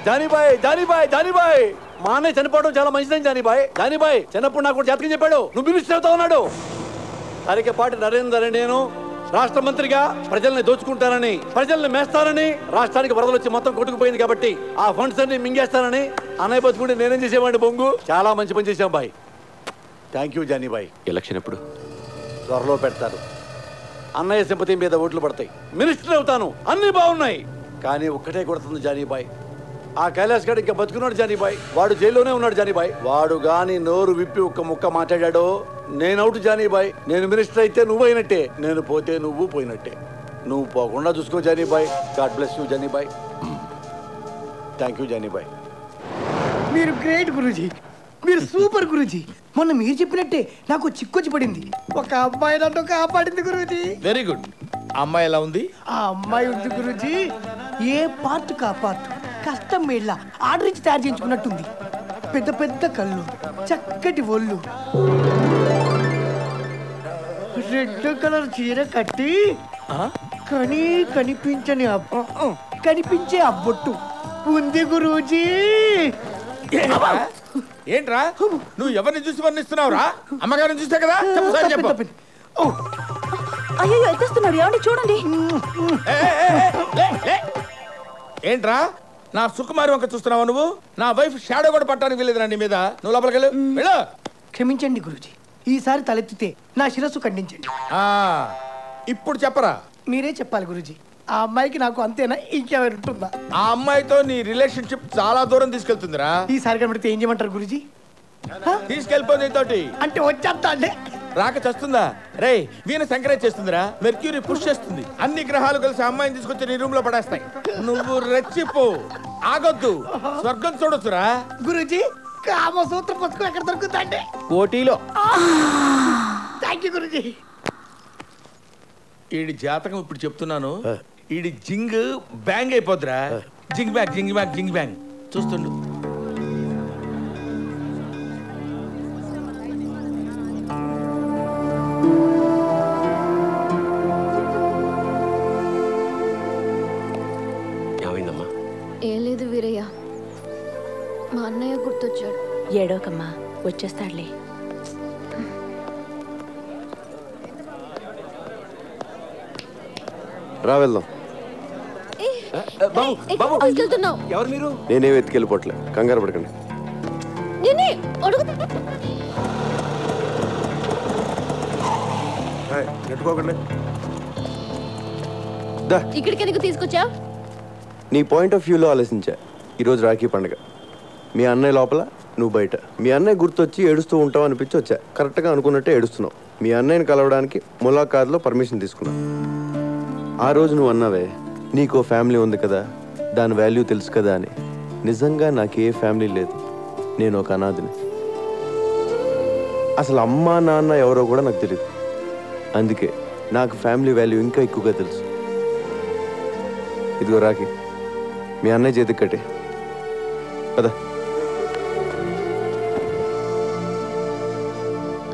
జానీబాయ్ జానీబాయ్ జానీబాయ్, మా అన్నయ్య చనిపోవడం చాలా మంచిదని జానీబాయ్. జానీబాయ్ చిన్నప్పుడు నాకు కూడా జాతకం చెప్పాడు, నువ్వు మినిస్టర్ అవుతా ఉన్నాడు. తరికపాటి నరేందర్ అని నేను రాష్ట్ర మంత్రిగా ప్రజల్ని దోచుకుంటానని, ప్రజల్ని మేస్తానని, రాష్ట్రానికి వరదలు వచ్చి మొత్తం కొట్టుకుపోయింది కాబట్టి ఆ ఫండ్స్ అన్ని మింగేస్తానని అన్నయ్య బతుకుంటే నేనేం చేసేవాడిని బొంగు. చాలా మంచి పని చేశాం బాయ్. థ్యాంక్ యూ జానీబాయ్. ఎలక్షన్ ఎప్పుడు? త్వరలో పెడతారు. అన్నయ్య సింపతి మీద ఓట్లు పడతాయి, మినిస్టర్ అవుతాను, అన్ని బాగున్నాయి. కానీ ఒక్కటే కొడుతుంది జానీబాయ్, ఆ కైలాష్ గడ్ ఇంకా బతుకున్నాడు జానీబాయ్. వాడు జైల్లోనే ఉన్నాడు జానీబాయ్. వాడు గాని నోరు విప్పి ఒక్క ముక్క మాట్లాడాడో నేను అవుట్ జానీబాయ్. నేను మినిస్టర్ అయితే నువ్వు అయినట్టే, నేను పోతే నువ్వు పోయినట్టే. నువ్వు పోకుండా చూసుకో Jani Bhai. God bless you Jani Bhai. Thank you Jani Bhai. మీరు గ్రేట్ గురూజీ, మీరు సూపర్ గురూజీ. మొన్న మీరు చెప్పినట్టే నాకు చిక్కొచ్చి పడింది. ఒక అమ్మాయి నన్ను కాపాడింది గురూజీ. Very good. అమ్మాయి ఎలా ఉంది? ఆ అమ్మాయి ఉంది గురూజీ, ఏ పార్ట్ కా పార్ట్ కష్టం మేళ్ళ ఆర్డర్ ఇచ్చి తయారు చేయించుకున్నట్టుంది. పెద్ద పెద్ద కళ్ళు, చక్కటి ఒళ్ళు, రెడ్ కలర్ చీర కట్టి కనీ కనిపించే అబ్బొట్టు ఉంది గురూజీ. ఏంట్రా నువ్వు ఎవరిని చూసి వర్ణిస్తున్నావురా? అమ్మగారిని చూసే కదా. చెప్పు. అయ్యో ఎత్తేస్తున్నాడు, ఏమండి చూడండి. ఏంట్రా నా సుకుమారి వంక చూస్తున్నావా నువ్వు? నా వైఫ్ షాడో కూడా పట్టడానికి వెళ్ళేదిరా నీ మీద. నువ్వు లోపలికి వెళ్ళు. క్షమించండి గురూజీ, ఈసారి తలెత్తితే నా శిరస్సు ఖండించండి. ఇప్పుడు చెప్పరా? మీరే చెప్పాలి గురూజీ. ఆ అమ్మాయికి నాకు అంతేనా, ఇంకెవరు ఉంటుందా? ఆ అమ్మాయితో నీ రిలేషన్షిప్ చాలా దూరం తీసుకెళ్తుందిరా. ఈసారి కనబడితే ఏం చేయమంటారు గురూజీ? తీసుకెళ్ళిపోయి నీతోటి. అంటే వచ్చేస్తా అంటే రాక చేస్తుందా? రే వీనస్ ఎంకరేజ్ చేస్తుందిరా, మెర్క్యూరీ పుష్ చేస్తుంది. అన్ని గ్రహాలు కలిసి అమ్మాయిని తీసుకొచ్చి నీ రూమ్ లో పడేస్తాయి. నువ్వు రెచ్చిపో, ఆగొద్దు, స్వర్గం చూడొచ్చురా. గురూజీ కామసూత్ర పుస్తకం ఎక్కడ దొరుకుతా అంటే కోటిలో. Thank you Guruji. ఈడి జాతకం ఇప్పుడు చెప్తున్నాను, ఈడి జింగ్ బ్యాంగ్ అయిపోద్దిరా. జింగ్ బ్యాంగ్ జింగ్ బ్యాంగ్ జింగ్ బ్యాంగ్ చూస్తుండు. వచ్చేస్తాడులే. రా వెళ్దాం. ఎవరు మీరు? నేనే వెతికెళ్ళిపోవట్లే, కంగారు పడకండి. ఇక్కడికి ఎందుకు తీసుకొచ్చా? నీ పాయింట్ ఆఫ్ వ్యూలో ఆలోచించా. ఈరోజు రాఖీ పండుగ. మీ అన్నయ్య లోపల, నువ్వు బయట. మీ అన్నయ్య గుర్తొచ్చి ఏడుస్తూ ఉంటావు అనిపించి వచ్చా. కరెక్ట్గా అనుకున్నట్టే ఏడుస్తున్నావు. మీ అన్నయ్యని కలవడానికి ములాఖాత్లో పర్మిషన్ తీసుకున్నావు. ఆ రోజు నువ్వు అన్నావే, నీకో ఫ్యామిలీ ఉంది కదా, దాని వాల్యూ తెలుసు కదా అని. నిజంగా నాకు ఏ ఫ్యామిలీ లేదు, నేను ఒక అనాథిని. అసలు అమ్మా నాన్న ఎవరో కూడా నాకు తెలియదు. అందుకే నాకు ఫ్యామిలీ వాల్యూ ఇంకా ఎక్కువగా తెలుసు. ఇదిగో రాఖీ, మీ అన్నయ్య చేతికి కట్టే కదా.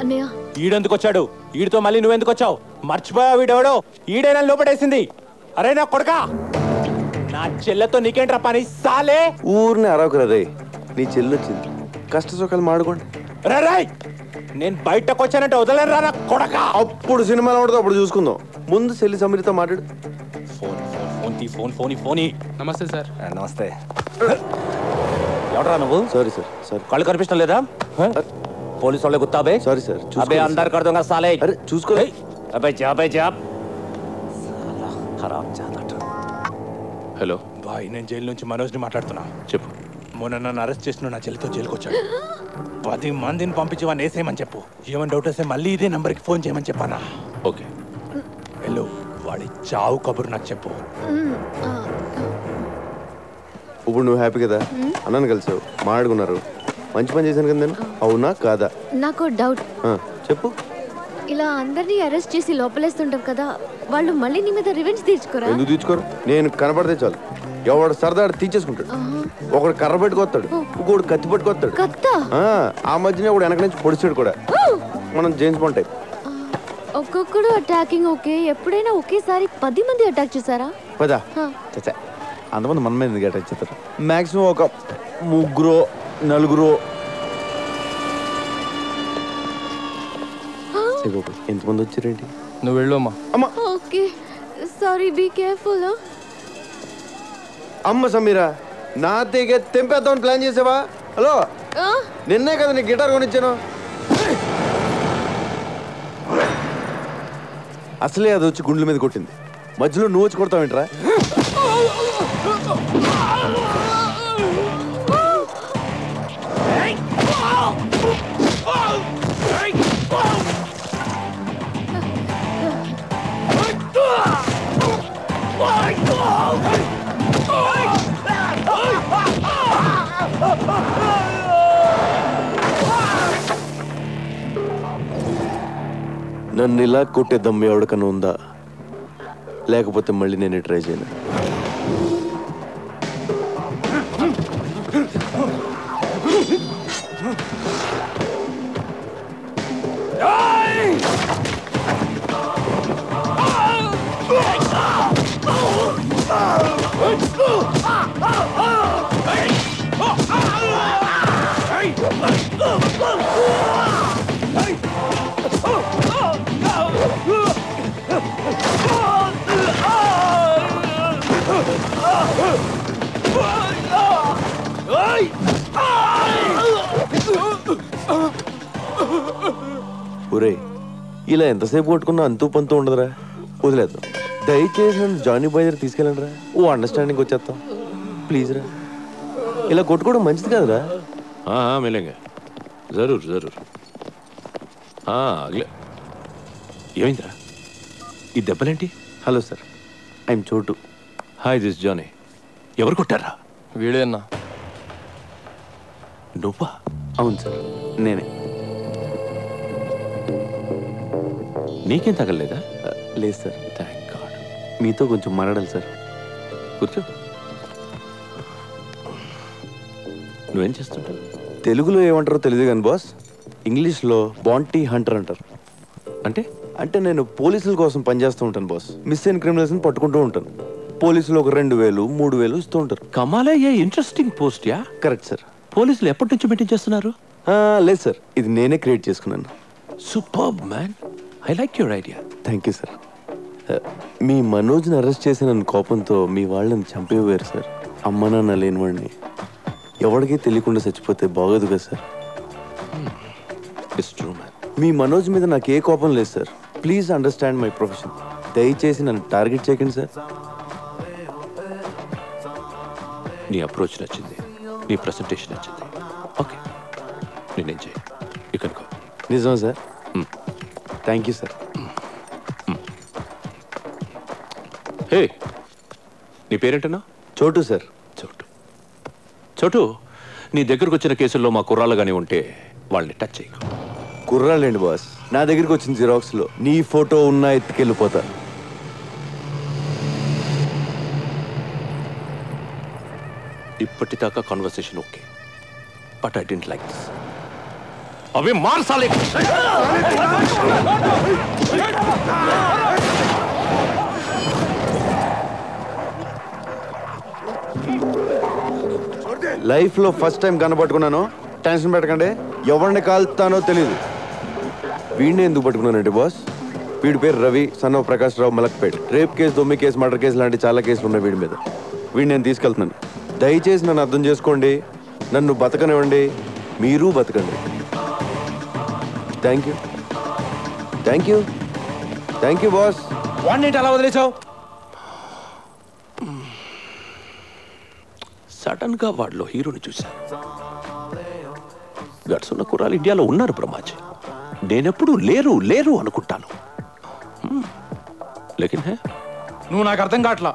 అన్నయ్య ఈడెందుకు వచ్చాడు? ఈడితో మళ్ళీ నువ్వెందుకు వచ్చావు? మర్చిపోయావు వీడెవడో? ఈడైనా లోపడేసింది. అరే నా కొడకా, నా చెల్లెతో నీకేంట్రా పని? సాలే ఊరిని అరవకురా రే, నీ చెల్లి వచ్చింది, కష్ట సుఖాలు మాడుకోండి. రాయ్, నేను బయటకు వచ్చానంటే వదలరా నా కొడక. అప్పుడు సినిమాలో ఉండదు, అప్పుడు చూసుకుందాం. ముందు చెల్లి సమీరితో మాట్లాడు. ఫోన్. నమస్తే సార్. నమస్తే. ఎవడరా నువ్వు? Sorry sir. సారీ. కళ్ళు కనిపించడం లేదా? పోలీసు వాళ్ళే గుత్తాబే. Sorry sir. అబే అందరు కడతాం కదా సాలే. అరే చూసుకో. అబే జాబ్ ఖరాబ్ జాదట. హలో బాయ్, నేను జైలు నుంచి మనోజ్ని మాట్లాడుతున్నా. చెప్పు. మొన్న నన్ను అరెస్ట్ చేసిన నా చెల్లితో జైలుకి వచ్చాడు. 10 మందిని పంపించి వాడిని వేసేయమని చెప్పు. ఏమైనా డౌట్ వస్తే మళ్ళీ ఇదే నంబర్కి ఫోన్ చేయమని చెప్పానా? ఓకే. వెళ్ళు, వాడి చావు కబురు నాకు చెప్పు. ఇప్పుడు నువ్వు హ్యాపీ కదా? అన్నను కలిసావు, మాట్లాడుకున్నారు, మంచి పని చేశాను కదా నేను. అవునా కాదా? నాకు డౌట్. చెప్పు. ఇలా అందరినీ అరెస్ట్ చేసి లోపలేస్తుంటారు కదా, వాళ్ళు మళ్ళీ నీ మీద రివెంజ్ తీర్చుకోరా? ఎందుకు తీర్చుకోరు? నేను కనపడితే చాలు, ఎవడు సరదాడు తీర్చేసుకుంటాడు. ఒకడు కర్ర పెట్టుకొస్తాడు, ఇంకోడు కత్తి పెట్టుకొస్తాడు. ఆ మధ్యనే ఒకడు వెనక నుంచి పొడిచాడు కూడా. మనం జేమ్స్ బాండ్ టైప్. ఒక్కొక్కడు అటాకింగ్ ఓకే, ఎప్పుడైనా ఒకేసారి 10 మంది అటాక్ చేశారా? పదా చచ్చా, అంతమంది మన మీద ఎందుకు అటాక్ చేస్తారు? మాక్సిమం ఒక 3 4. ఎంతమంది వచ్చారేంటి? నువ్వు వెళ్ళు అమ్మా. అమ్మా ఓకే సారీ, బీ కేర్ఫుల్. అమ్మ సమీరా, నా తెగే తెంపేద్దామని ప్లాన్ చేసావా? హలో, నిన్నే కదా నీకు గిటార్ కొనిచ్చాను. అసలే అది వచ్చి గుండెల మీద కొట్టింది, మధ్యలో నువ్వు వచ్చి కొడతావేంట్రా? నన్ను ఇలా కొట్టే దమ్ము ఎవడికన్నా ఉందా? లేకపోతే మళ్ళీ నేనే ట్రై చేయను. ఒరే, ఇలా ఎంతసేపు కొట్టుకున్నా అంతూ పంతూ ఉండదురా, వదిలేద్దాం. దయచేసి నన్ను జానీ బాయ్ దగ్గర తీసుకెళ్ళండి రా, ఓ అండర్స్టాండింగ్ వచ్చేస్తాం ప్లీజ్ రా. ఇలా కొట్టుకోవడం మంచిది కాదురా. మిలేంగా జరూర్ జరూర్. అగలే. ఏమైందిరా ఈ దెబ్బలేంటి? Hello sir, I'm Chotu. Hi, this Johnny. ఎవరు కొట్టారా? వీడేనా? నువ్వా? అవును సార్, నేనే. నీకేం తగలలేదా? లేదు సార్. Thank God. మీతో కొంచెం మాట్లాడాలి సార్. కూర్చో. నువ్వేం చేస్తుంటావు? తెలుగులో ఏమంటారో తెలియదు కానీ బాస్, ఇంగ్లీష్లో బాంటీ హంటర్ అంటారు. అంటే నేను పోలీసుల కోసం పనిచేస్తూ ఉంటాను బాస్. మిస్ అయిన క్రిమినల్స్ని పట్టుకుంటూ ఉంటాను. పోలీసులు ఒక 2000 3000 ఇస్తూ ఉంటారు. కమాలే, ఏ ఇంట్రెస్టింగ్ పోస్ట్ యా. Correct sir. పోలీసులు ఎప్పటి నుంచి మీటింగ్ చేస్తున్నారు? లేదు సార్, ఇది నేనే క్రియేట్ చేసుకున్నాను. Superb man, I like your idea. Thank you sir. మీ మనోజ్ని అరెస్ట్ చేసిన కోపంతో మీ వాళ్ళని చంపేవారు సార్. అమ్మ నాన్న లేనివాడిని ఎవరికీ తెలియకుండా చచ్చిపోతే బాగోదు కదా సార్. It's true man. మీ మనోజ్ మీద నాకు ఏ కోపం లేదు sir. Please understand my profession. దయచేసి నన్ను టార్గెట్ చేయకండి సార్. నీ అప్రోచ్ నచ్చింది, నీ ప్రెసెంటేషన్ నచ్చింది. ఓకే, నేనేం చేయ ఇక్కడికో. నిజమా sir? Thank you sir. Hey, నీ పేరేంటన్నా? చోటు సార్. చోటు, నీ దగ్గరకు వచ్చిన కేసుల్లో మా కుర్రాళ్ళు కానీ ఉంటే వాళ్ళని టచ్ చేయకు. కుర్రాళ్ళండి బాస్, నా దగ్గరికి వచ్చిన జిరాక్స్లో నీ ఫోటో ఉన్నా ఎత్తుకెళ్ళిపోతా. ఇప్పటిదాకా conversation okay, but I don't like this. అవి మార్చాలి. లైఫ్లో ఫస్ట్ టైం కనపట్టుకున్నాను. టెన్షన్ పెట్టకండి, ఎవరిని కాల్తానో తెలియదు. వీడిని ఎందుకు పట్టుకున్నానండి బాస్? వీడి పేరు Ravi, son of Prakash Rao, Malakpet. Rape case, దొమ్మి కేసు, మర్డర్ కేసు లాంటి చాలా కేసులు ఉన్నాయి వీడి మీద. వీడిని నేను తీసుకెళ్తున్నాను. దయచేసి నన్ను అర్థం చేసుకోండి, నన్ను బతకనివ్వండి, మీరు బతకండి. Thank you, thank you, thank you boss. వాడిని అలా వదిలేసావు? సడన్ గా వాడిలో హీరోని చూశాను. గట్స్ ఉన్న కుర్రాలు ఇండియాలో ఉన్నారు బ్రహ్మాజీ. నేనెప్పుడు లేరు లేరు అనుకుంటాను. లేకిన్ హే, నువ్వు నాకు అర్థం కావట్లా.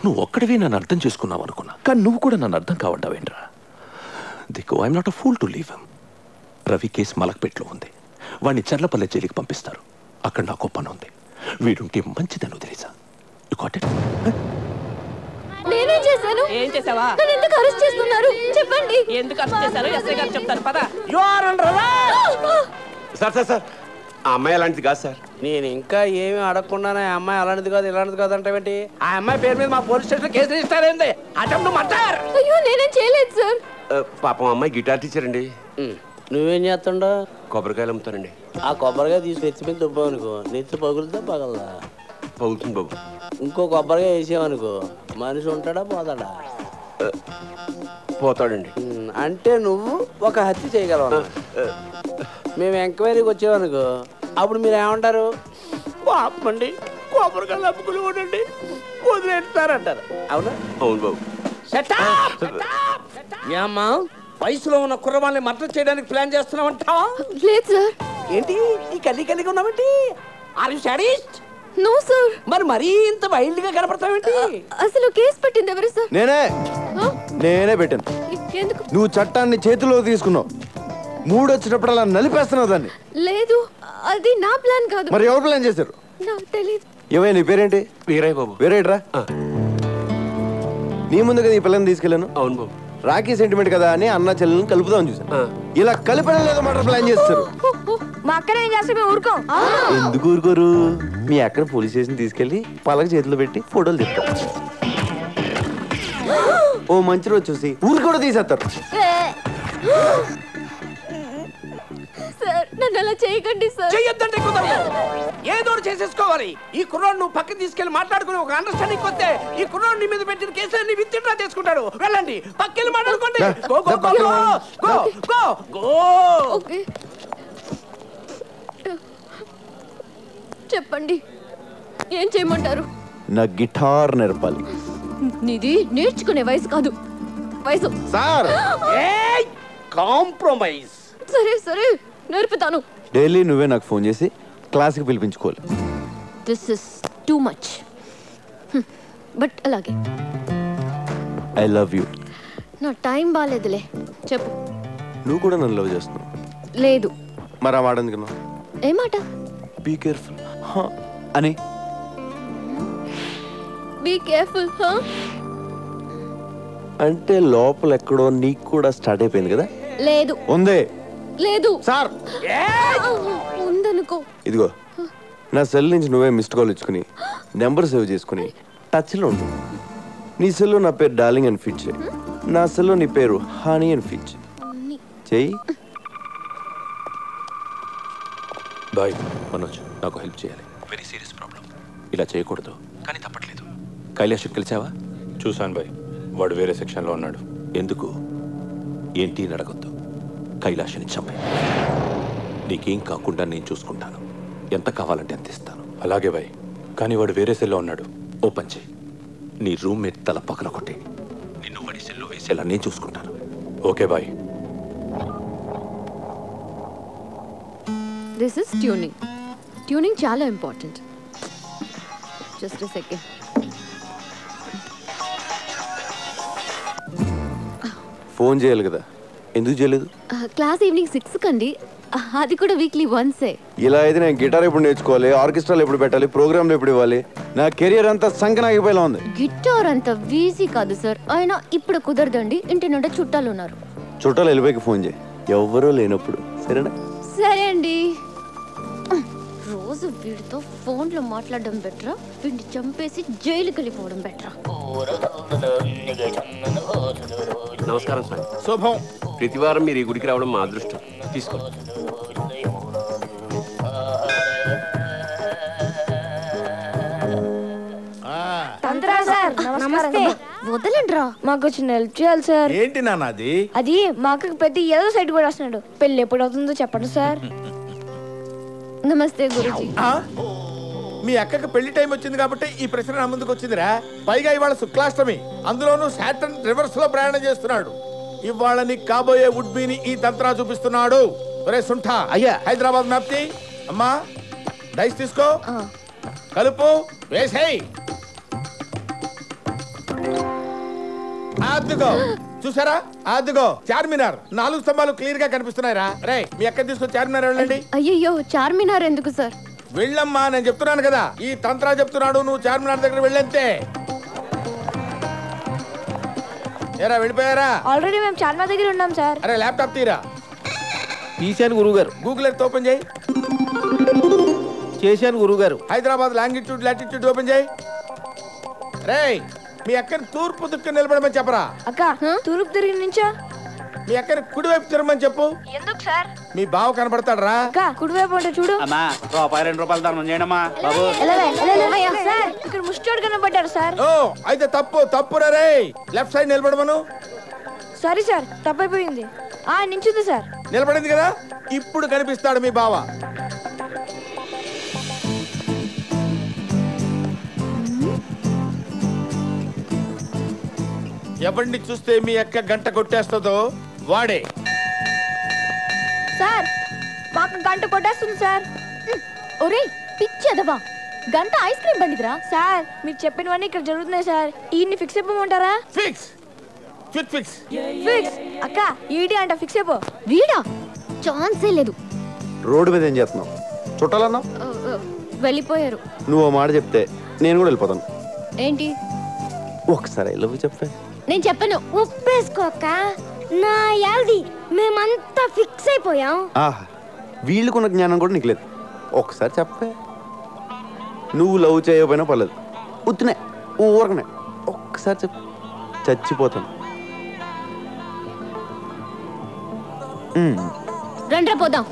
నువ్వు ఒక్కడివి నన్ను అర్థం చేసుకున్నావు అనుకున్నా, కానీ నువ్వు కూడా నన్ను అర్థం కావడ్డావేంట్రా? దిక్కు, I'm not a fool to leave him. Ravi case మలక్పేట్లో ఉంది. వాడిని చర్లపల్లె జైలుకి పంపిస్తారు. అక్కడ నాకు పని ఉంది. వీడుంటే మంచిదని వదిలేసా. You got it? నేనేం చేశాను? ఏం చేసావా? నన్ను ఎందుకు అరెస్ట్ చేస్తున్నారు చెప్పండి. ఎందుకు అరెస్ట్ చేశారు ఎస్ఐ గారు చెప్తారు పద. You are under arrest. Sir ఆ అమ్మాయి అలాంటిది కాదు సార్. నేను ఇంకా ఏమీ అడగకుండానే ఆ అమ్మాయి అలాంటిది కాదు ఇలాంటిది కాదు అంటే ఆ అమ్మాయి పేరు మీద మా పోలీస్ స్టేషన్ కేసు రిజిస్టర్ అయింది. Attempt murder. అయ్యో నేనేం చేయలేదు సార్. పాపం అమ్మాయి గిటార్ టీచర్ అండి. నువ్వేం చేస్తుండో? కొబ్బరికాయలు అమ్ముతానండి. ఆ కొబ్బరికాయ తీసి ఎత్తి మీద దుబ్బావు అనుకో, నెత్తి పగులుతా పగలదా? పగులుతుంది బాబు. ఇంకో కొబ్బరికాయ వేసావనుకో, మనిషి ఉంటాడా పోతాడా? పోతాడండి. అంటే నువ్వు ఒక హత్య చేయగలవు. మేము ఎంక్వైరీకి వచ్చామనుకో, అప్పుడు మీరు ఏమంటారు? పాపండి కొబ్బరికాయలు అమ్ముకుని ఉండండి వదిలేస్తారంటారు. అవునా? అవును బాబు. ఏమ్మా, వయసులో ఉన్న కుర్రవాళ్ళని మర్డర్ చేయడానికి ప్లాన్ చేస్తున్నావంటా? లేదు సార్. ఏంటి ఈ కలిగా ఉన్నావేంటి? Are you sadist? No sir. మరి ఇంత వైల్డ్ గా కనపడతావేంటి? అసలు కేసు పెట్టింది ఎవరు సార్? నేనే పెట్టాను. ఎందుకు? నువ్వు చట్టాన్ని చేతిలో తీసుకున్నావు. మూడు వచ్చినప్పుడు అలా నలిపేస్తున్నావు దాన్ని. లేదు, అది నా ప్లాన్ కాదు. మరి ఎవరు ప్లాన్ చేశారు? నాకు తెలియదు. ఏమైనా నీ పేరేంటి? వీరయ్య బాబు. వీరయ్యరా? నీ ముందు కదా ఈ పిల్లని తీసుకెళ్ళాను. అవును బాబు. రాఖీ సెంటిమెంట్ కదా అని అన్న చెల్లెలను కలుపుదామని చూసాను. ఇలా కలిపడం లేదో మర్డర్ ప్లాన్ చేస్తారు. మా అక్కడ ఏం చేస్తే మేము ఊరుకోం. ఎందుకు ఊరుకోరు? మీ అక్కడ పోలీస్ స్టేషన్ తీసుకెళ్లి పలక చేతిలో పెట్టి ఫోటోలు తీస్తారు. ఓ మంచి రోజు చూసి ఊరు కూడా తీసేస్తారు. సార్ నన్ను అలా చేయకండి సార్. చెయ్యొద్దంటే కుదరదు. ఏదో చేసేసుకోవాలి. ఈ కుర్రాడు నువ్వు పక్కన తీసుకెళ్లి మాట్లాడుకుని ఒక అండర్స్టాండింగ్ వస్తే ఈ కుర్రాడు నీ మీద పెట్టిన కేసులన్నీ విత్డ్రా చేసుకుంటాడు. వెళ్ళండి, పక్కెళ్ళి మాట్లాడుకోండి. Go go go go go go. Okay చెప్పండి, ఏం చేయమంటారు? నా గిటార్ నేర్పాలి. నీది నేర్చుకునే వయసు కాదు, వయసు. Sir compromise. సరే నేర్పుతాను. డైలీ నువ్వే నాకు ఫోన్ చేసి క్లాస్కి పిలిపించుకోవాలి. This is too much, but అలాగే. I love you. నా టైం బాగాలేదులే, చెప్పు. నువ్వు కూడా నన్ను లవ్ చేస్తున్నావు. లేదు. మరి ఆ మాట ఎందుకన్నా? ఏ మాట? బీ కేర్ఫుల్ అని. బీ కేర్ఫుల్ అంటే లోపల ఎక్కడో నీకు కూడా స్టార్ట్ అయిపోయింది కదా? లేదు. ఉందే. లేదు సార్. ఉందనుకో. ఇదిగో నా సెల్ నుంచి నువ్వే మిస్డ్ కాల్ ఇచ్చుకుని నెంబర్ సేవ్ చేసుకుని టచ్లో ఉండు. నీ సెల్లో నా పేరు డార్లింగ్ అని ఫిట్ చేయి. నా సెల్లో నీ పేరు హనీ అని ఫీచ్ చెయ్యి. బాయ్ మనోజ్, నాకు హెల్ప్ చేయాలి. Very serious problem. ఇలా చేయకూడదు కానీ తప్పట్లేదు. కైలాష్ కలిసావా? చూశాను బాయ్, వాడు వేరే సెక్షన్లో ఉన్నాడు. ఎందుకు ఏంటి అని అడగొద్దు. కైలాష్ని చంపే. నీకేం కాకుండా నేను చూసుకుంటాను. ఎంత కావాలంటే అంత ఇస్తాను. అలాగే బాయ్, కానీ వాడు వేరే సెల్లో ఉన్నాడు. ఓపెన్ చేయి. నీ రూమ్మేట్ తల పక్కన కొట్టి నిన్ను వాడి సెల్లో వేసేలా నేను చూసుకుంటాను. Okay bye. This is tuning. Tuning చాలా important. Just a second. Phone చేయాలి కదా, ఎందుకు చేయలేదు? క్లాస్ ఈవినింగ్ 6 కండి. అది కూడా వీక్లీ వన్సే. ఇలా అయితే నేను గిటార్ ఎప్పుడు నేర్చుకోవాలి, ఆర్కెస్ట్రాలు ఎప్పుడు పెట్టాలి, ప్రోగ్రాంలు ఎప్పుడు ఇవ్వాలి? నా కెరియర్ అంతా సంకనాగిపోయేలా ఉంది. గిటార్ అంత ఈజీ కాదు సార్. అయినా ఇప్పుడు కుదరదండి, ఇంటి నుండి చుట్టాలు ఉన్నారు. చుట్టాలు వెళ్ళిపోయి ఫోన్ చేయి, ఎవరూ లేనప్పుడు. సరేనా? సరే అండి. రోజు వీడితో ఫోన్లో మాట్లాడడం బెటరా, వీడిని చంపేసి జైలుకి వెళ్ళిపోవడం బెటరా? నమస్కారం సార్. శుభం. ప్రతి వారం మీరు ఈ గుడికి రావడం మా అదృష్టం. తీసుకోండి. తంత్రా సార్ నమస్తే. వదలండ్రా, మాకు చిన్న హెల్ప్ చేయాలి సార్. ఏంటి నాన్న అది? అది మా అక్కకి పెద్ద ఏదో సైట్ కూడా వస్తున్నాడు. పెళ్ళి ఎప్పుడు అవుతుందో చెప్పండి సార్. నమస్తే గురుజీ. మీ అక్కకి పెళ్లి టైం వచ్చింది కాబట్టి ఈ ప్రశ్న నా ముందుకు వచ్చిందిరా. పైగా ఇవాళ శుక్లాష్టమి, అందులోనూ సాటర్న్ రివర్స్ లో ప్రయాణం చేస్తున్నాడు. ఇవాళ నీకు కాబోయే వుడ్బీని ఈ తంత్రా చూపిస్తున్నాడు. ఒరే సుంఠా, అయ్యా, హైదరాబాద్ మ్యాప్ తీ. అమ్మా డైస్ తీసుకో, కలుపు, వేసేయ్. అద్దుగో, చూసారా? అద్దుగో చార్మినార్. 4 స్తంభాలు క్లియర్ గా కనిపిస్తున్నాయిరా. రే మీ అక్క తీసుకొని చార్మినార్ వెళ్ళండి. అయ్యయ్యో, చార్మినార్ ఎందుకు సార్? వెళ్ళమ్మా, నేను చెప్తున్నాను కదా. ఈ తంత్రా చెప్తున్నాడు, నువ్వు చార్మినార్ దగ్గర వెళ్ళంతే. ఏరా వెళ్ళిపోయారా? ఆల్రెడీ మేము చార్మినార్ దగ్గర ఉన్నాం సార్. అరే ల్యాప్టాప్ తీరా. తీశాను గురుగారు. గూగుల్ ఎర్త్ ఓపెన్ చేయి. చేశాను గురుగారు. హైదరాబాద్ లాంగిట్యూడ్ లాటిట్యూడ్ ఓపెన్ చేయి. రే మీ అక్కని తూర్పు దిక్కు నిలబడమని చెప్పరా. అక్క తూర్పు తిరిగి నుంచా? మీ అక్కని కుడివైపు తిరగమని చెప్పు. ఎందుకు సార్? మీ బావ కనపడతాడు రా. అక్క కుడివైపు అంటే చూడు. అమ్మా ₹2 ధర్మం చేయండమ్మా బాబు. సార్ ఇక్కడ ముష్టోడు కనబడ్డారు సార్. ఓ అయితే తప్పు రే. లెఫ్ట్ సైడ్ నిలబడమను. సారీ సార్, తప్పైపోయింది. నించుంది సార్. నిలబడింది కదా, ఇప్పుడు కనిపిస్తాడు మీ బావ. ఎవరిని చూస్తే మీ అక్క గంట కొట్టేస్తుందో వాడే. సార్ మాకు గంట కొట్టేస్తుంది సార్. ఒరేయ్ పిచ్చెదవా, గంట ఐస్ క్రీమ్ బండిదిరా. సార్ మీరు చెప్పినవన్నీ ఇక్కడ జరుగుతున్నాయి సార్. ఈయన్ని ఫిక్స్ అయిపోమంటారా? Fix fix fix. అక్క ఈడి అంట ఫిక్స్ అయిపో. వీడా? ఛాన్సే లేదు. రోడ్డు మీద ఏం చేస్తున్నావు? చుట్టాలన్నా వెళ్ళిపోయారు. నువ్వు మాట చెప్తే నేను కూడా వెళ్ళిపోతాను. ఏంటి? ఒకసారి లవ్ చెప్పే. నేను చెప్పను. ఒప్పేసుకోక నా యాల్ది మేమంతా ఫిక్స్ అయిపోయాం. ఆహా, వీళ్ళకున్న జ్ఞానం కూడా నీకు లేదు. ఒకసారి చెప్పే. నువ్వు లవ్ చేయకపోయినా పర్లేదు, ఉత్తునే ఊరకనే ఒక్కసారి చెప్పు, చచ్చిపోతాను. రండ్రా పోదాం.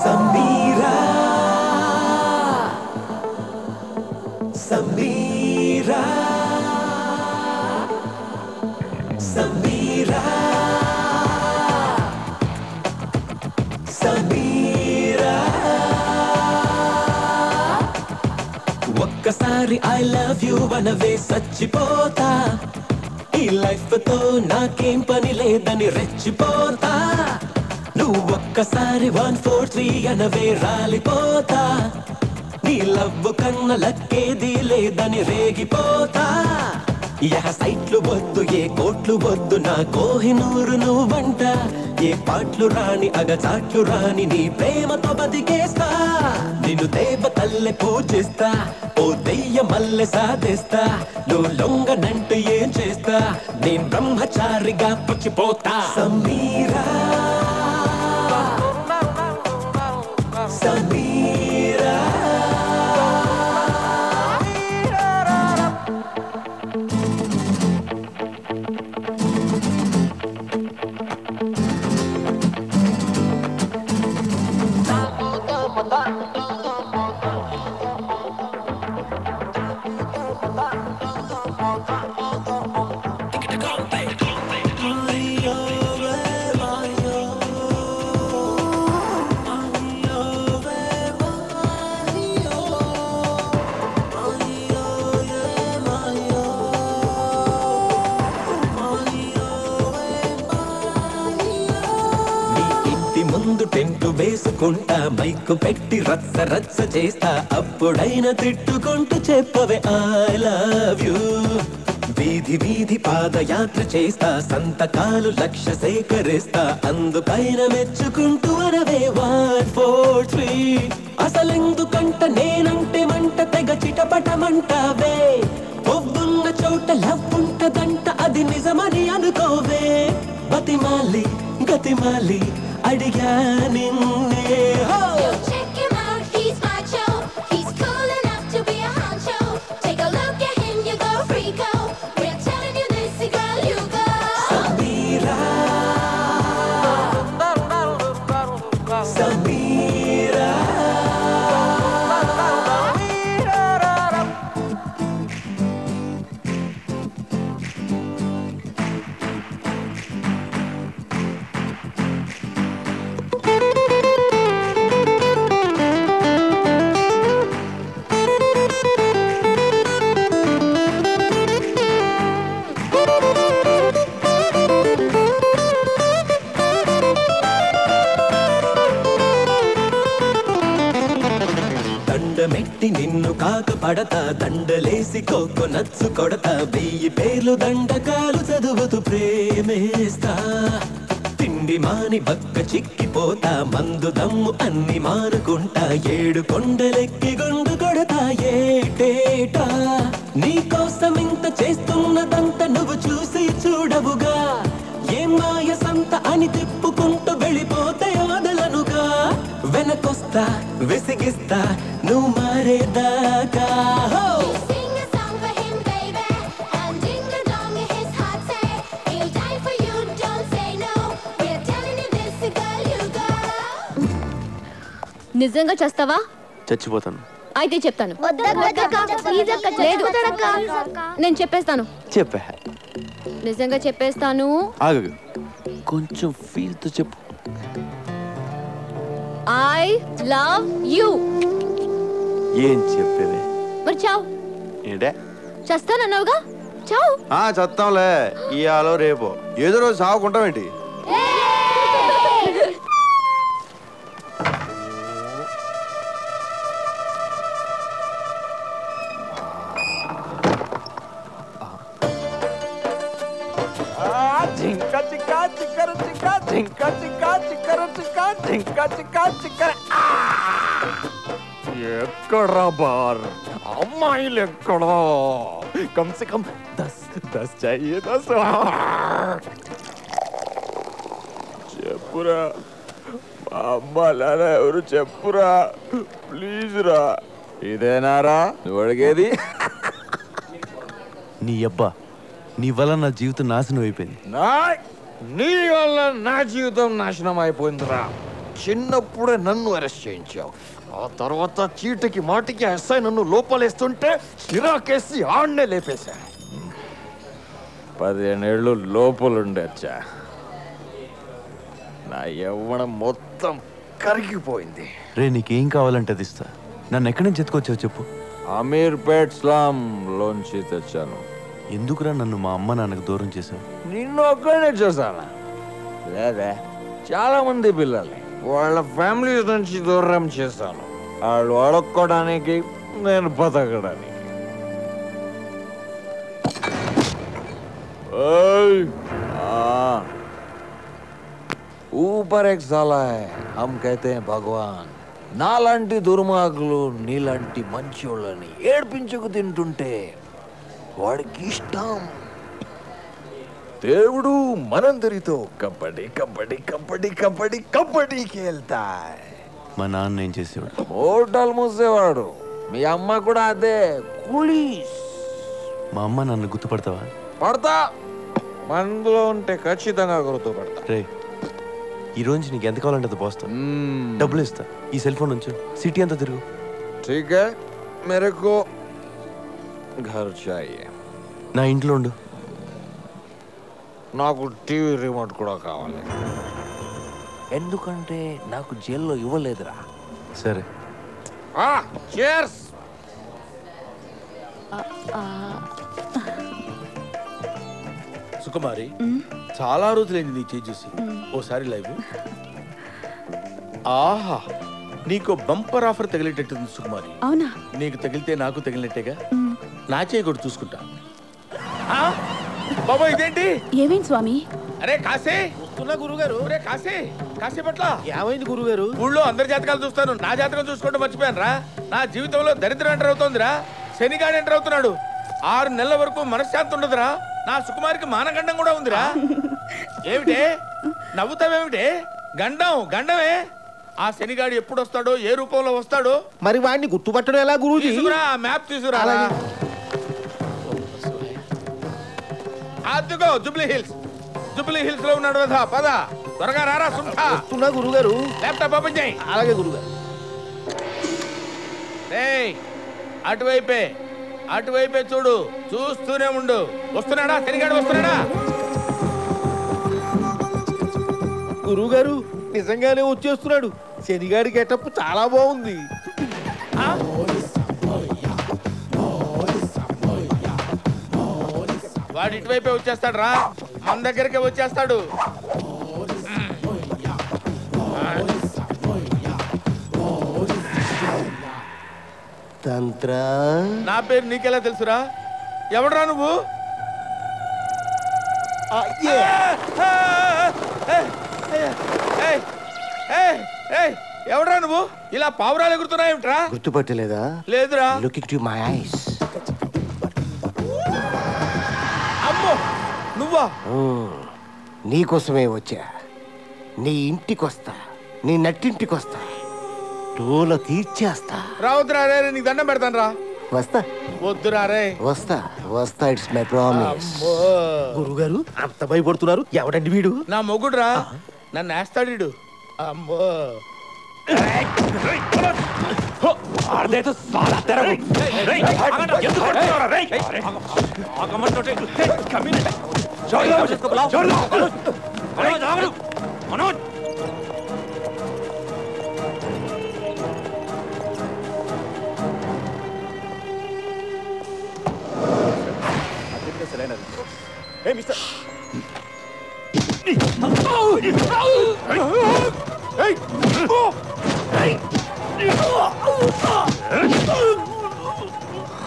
సమీరా సమీరా సమీరా సమీరా ఒక్కసారి ఐ లవ్ యూ అనవే చచ్చిపోతా. ఈ లైఫ్ తో నాకేం పని లేదని రెచ్చిపోతా. నువ్వు ఒక్కసారి 143 అనవే రాలిపోతా. నీ లవ్ కన్న లక్కేది లేదని రేగిపోతా. సైట్లు వద్దు, ఏ కోట్లు వద్దు, నా కోహినూరు నువ్వంట. ఏ పాటలు రాని అగచాట్లు రాని నీ ప్రేమతో బతికేస్తా. నిన్ను దేవతల్లే పూజిస్తా, ఓ దెయ్య మల్లె సాధిస్తా. నువ్వు లొంగనంటూ ఏం చేస్తా, నేను బ్రహ్మచారిగా పుచ్చిపోతా. సమీరా సమీరా ముందు టెంటు వేసుకుంటా మైకు పెట్టి రచ్చ రచ్చ చేస్తా అప్పుడైనా తిట్టుకుంటూ చెప్పవే ఐ లవ్ యూ వీధి వీధి పాదయాత్ర చేస్తా సంతకాలు లక్ష సేకరిస్తా అందుకైన మెచ్చుకుంటూ అనవే 1 4 3 అసలెందుకంట నేనంటే మంట తెగ చిటపటమంటావే ఒవ్వున్న చోట లవ్ ఉంటదంట అది నిజమని అనుకోవే బతిమాలి గతిమాలి అడిగా నిన్నే దండమెట్టి నిన్ను కాక పడతా దండలేసి కోకో నచ్చు కొడతా 1000 పేర్లు దండకాలు చదువుతూ ప్రేమేస్తా తిండి మాని బక్క చిక్కిపోతా మందు దమ్ము అన్ని మానుకుంటా 7 కొండలెక్కి గుండు కొడతా ఏటేటా నీకోసం ఇంత చేస్తున్నదంత నువ్వు చూసి చూడవుగా ఏం మాయ సంత అని తిప్పుకుంటూ వెళ్ళిపోతే వదలనుగా వెనకొస్తా విసిగిస్తా నువ్వు మారేదాకా నిజంగా చేస్తావా? చచ్చిపోతాను. అయితే చెప్తాను. లేదు నేను చెప్పేస్తాను. చెప్పా. నిజంగా చెప్పేస్తాను. ఆగు, కొంచెం ఫీల్ తో చెప్పు. I love you. ఏం చెప్పేవే? మరి చావు. ఏంటే చేస్తానన్నావుగా, చావు. చస్తాంలే, ఇయాలో రేపో ఏదో రోజు సాగుకుంటామేంటి? జింక చిక్క చిక్కర చిక్క జింక చిక్క చిక్కర చిక్క జింక చిక్క చిక్కర. ఎక్కడా బార్ అమ్మాయిలు ఎక్కడా? కమ్ సే కమ్ 10 चाहिए 10. చెప్పురా మా అమ్మ నాన్న ఎవరు చెప్పురా ప్లీజ్ రా. ఇదేనారా నువ్వు అడిగేది? నీ అబ్బా, నీ వల్ల నా జీవితం నాశనం అయిపోయింది. నీ వల్ల నా జీవితం నాశనం అయిపోయిందిరా. చిన్నప్పుడే నన్ను అరెస్ట్ చేయించావు, ఆ తర్వాత చీటికి మాటికి ఎస్ఐ నన్ను లోపలేస్తుంటే చిరాకేసి ఆడనే లేపేశా. 15 ఏళ్ళు లోపలుండొచ్చా. నా యవ్వనం మొత్తం కరిగిపోయింది. రే, నీకేం కావాలంటే అది ఇస్తా. నన్ను ఎక్కడి నుంచి ఎత్తుకొచ్చావు చెప్పు. అమీర్పేట్ స్లామ్ లోంచి తెచ్చాను. ఎందుకురా నన్ను మా అమ్మ నాన్నకు దూరం చేశావు? నిన్ను ఒక్కనే చూసానా? లేదా చాలా మంది పిల్లల్ని వాళ్ళ ఫ్యామిలీస్ నుంచి దూరం చేశాను. వాళ్ళు అడుక్కోవడానికి, నేను బతకడానికి. ऊपर एक साला है, हम कहते हैं भगवान. నాలాంటి దుర్మార్గులు నీలాంటి మంచోళ్ళని ఏడ్పించుకు తింటుంటే వాడికి ఇష్టం. దేవుడు మనందరితో కబడ్డీ కబడ్డీ కబడ్డీ కబడ్డీ కబడ్డీ खेलता है. మా నాన్న ఏం చేసేవాడు? హోటల్ మూసేవాడు. మీ అమ్మ కూడా అదే, పోలీస్. మా అమ్మ నన్ను గుర్తుపడతావా? పడతా, మనలో ఉంటే ఖచ్చితంగా గుర్తుపడతా. రే, ఈ రోజు నీకు ఎంత కావాలంటే అది పోస్తా, డబ్బులు ఇస్తా. ఈ సెల్ ఫోన్ ఉంచు, సిటీ అంతా తిరుగు. ठीक है, मेरे को घर चाहिए. నా ఇంట్లో ఉండు. నాకు టీవీ రిమోట్ కూడా కావాలి, ఎందుకంటే నాకు జైల్లో ఇవ్వలేదురా. సరే. cheers. సుకుమారి, చాలా రోజులైంది నీ చేసి. ఓసారి లైవ్. ఆహా, నీకు బంపర్ ఆఫర్ తగిలేటట్టుంది సుకుమారి. అవునా? నీకు తగిలితే నాకు తగిలినట్టేగా. నా చేయి కూడా చూసుకుంటా. బాబా ఇదేంటి? ఏమేంటి స్వామి? అరే కాశీ వస్తున్నా గురుగారు. అరే కాశీ, కాశీ పట్ల ఏమైంది గురుగారు? ఊళ్ళో అందరి జాతకాలు చూస్తాను, నా జాతకం చూసుకోవడం మర్చిపోయాను రా. నా జీవితంలో దరిద్రం ఎంటర్ అవుతోందిరా. శనిగాడు ఎంటర్ అవుతున్నాడు. 6 నెలల వరకు మనశ్శాంతి ఉండదురా. నా సుకుమారికి మానగండం కూడా ఉందిరా. ఏమిటే నవ్వుతావేమిటే? గండమే. ఆ శనిగాడు ఎప్పుడు వస్తాడో, ఏ రూపంలో వస్తాడో మరి వాడిని గుర్తుపట్టడం ఎలా గురూజీ? తీసుకురా, మ్యాప్ తీసుకురా. అదిగో జూబ్లీ హిల్స్ లో ఉన్నాడు కదా. పద త్వరగా రారా. వస్తున్నా గురుగారు. ల్యాప్టాప్ ఓపెన్ చేయి. అలాగే గురుగారు. అటువైపే చూడు, చూస్తూనే ఉండు. వస్తున్నాడా శనిగాడు? వస్తున్నాడా? గురుగారు నిజంగానే వచ్చేస్తున్నాడు. శనిగాడి గెటప్ చాలా బాగుంది. వాడు ఇటువైపే వచ్చేస్తాడు రా. మన దగ్గరికి వచ్చేస్తాడు. తంత్ర నా పేరు నీకెలా తెలుసురా? ఎవడరా నువ్వు? ఎవడరా నువ్వు? ఇలా పావురాలు ఎగురుతున్నాయేమిట్రా? గుర్తుపట్టలేదా? లేదురా. Look it my eyes. అమ్మో, నువ్వా? నీకోసమే వచ్చా. నీ ఇంటికొస్తా, నీ నట్టింటికొస్తా, తోల తీర్చేస్తా. రావద్దురా రే, నీకు దండం పెడతాను రా. వస్తా. వద్దురా రే. వస్తా ఇట్స్ మై ప్రామిస్. గురుగారు అంత భయపడుతున్నారు. ఎవడండి వీడు? నా మొగుడురా. నన్ను వేస్తాడు. అమ్మో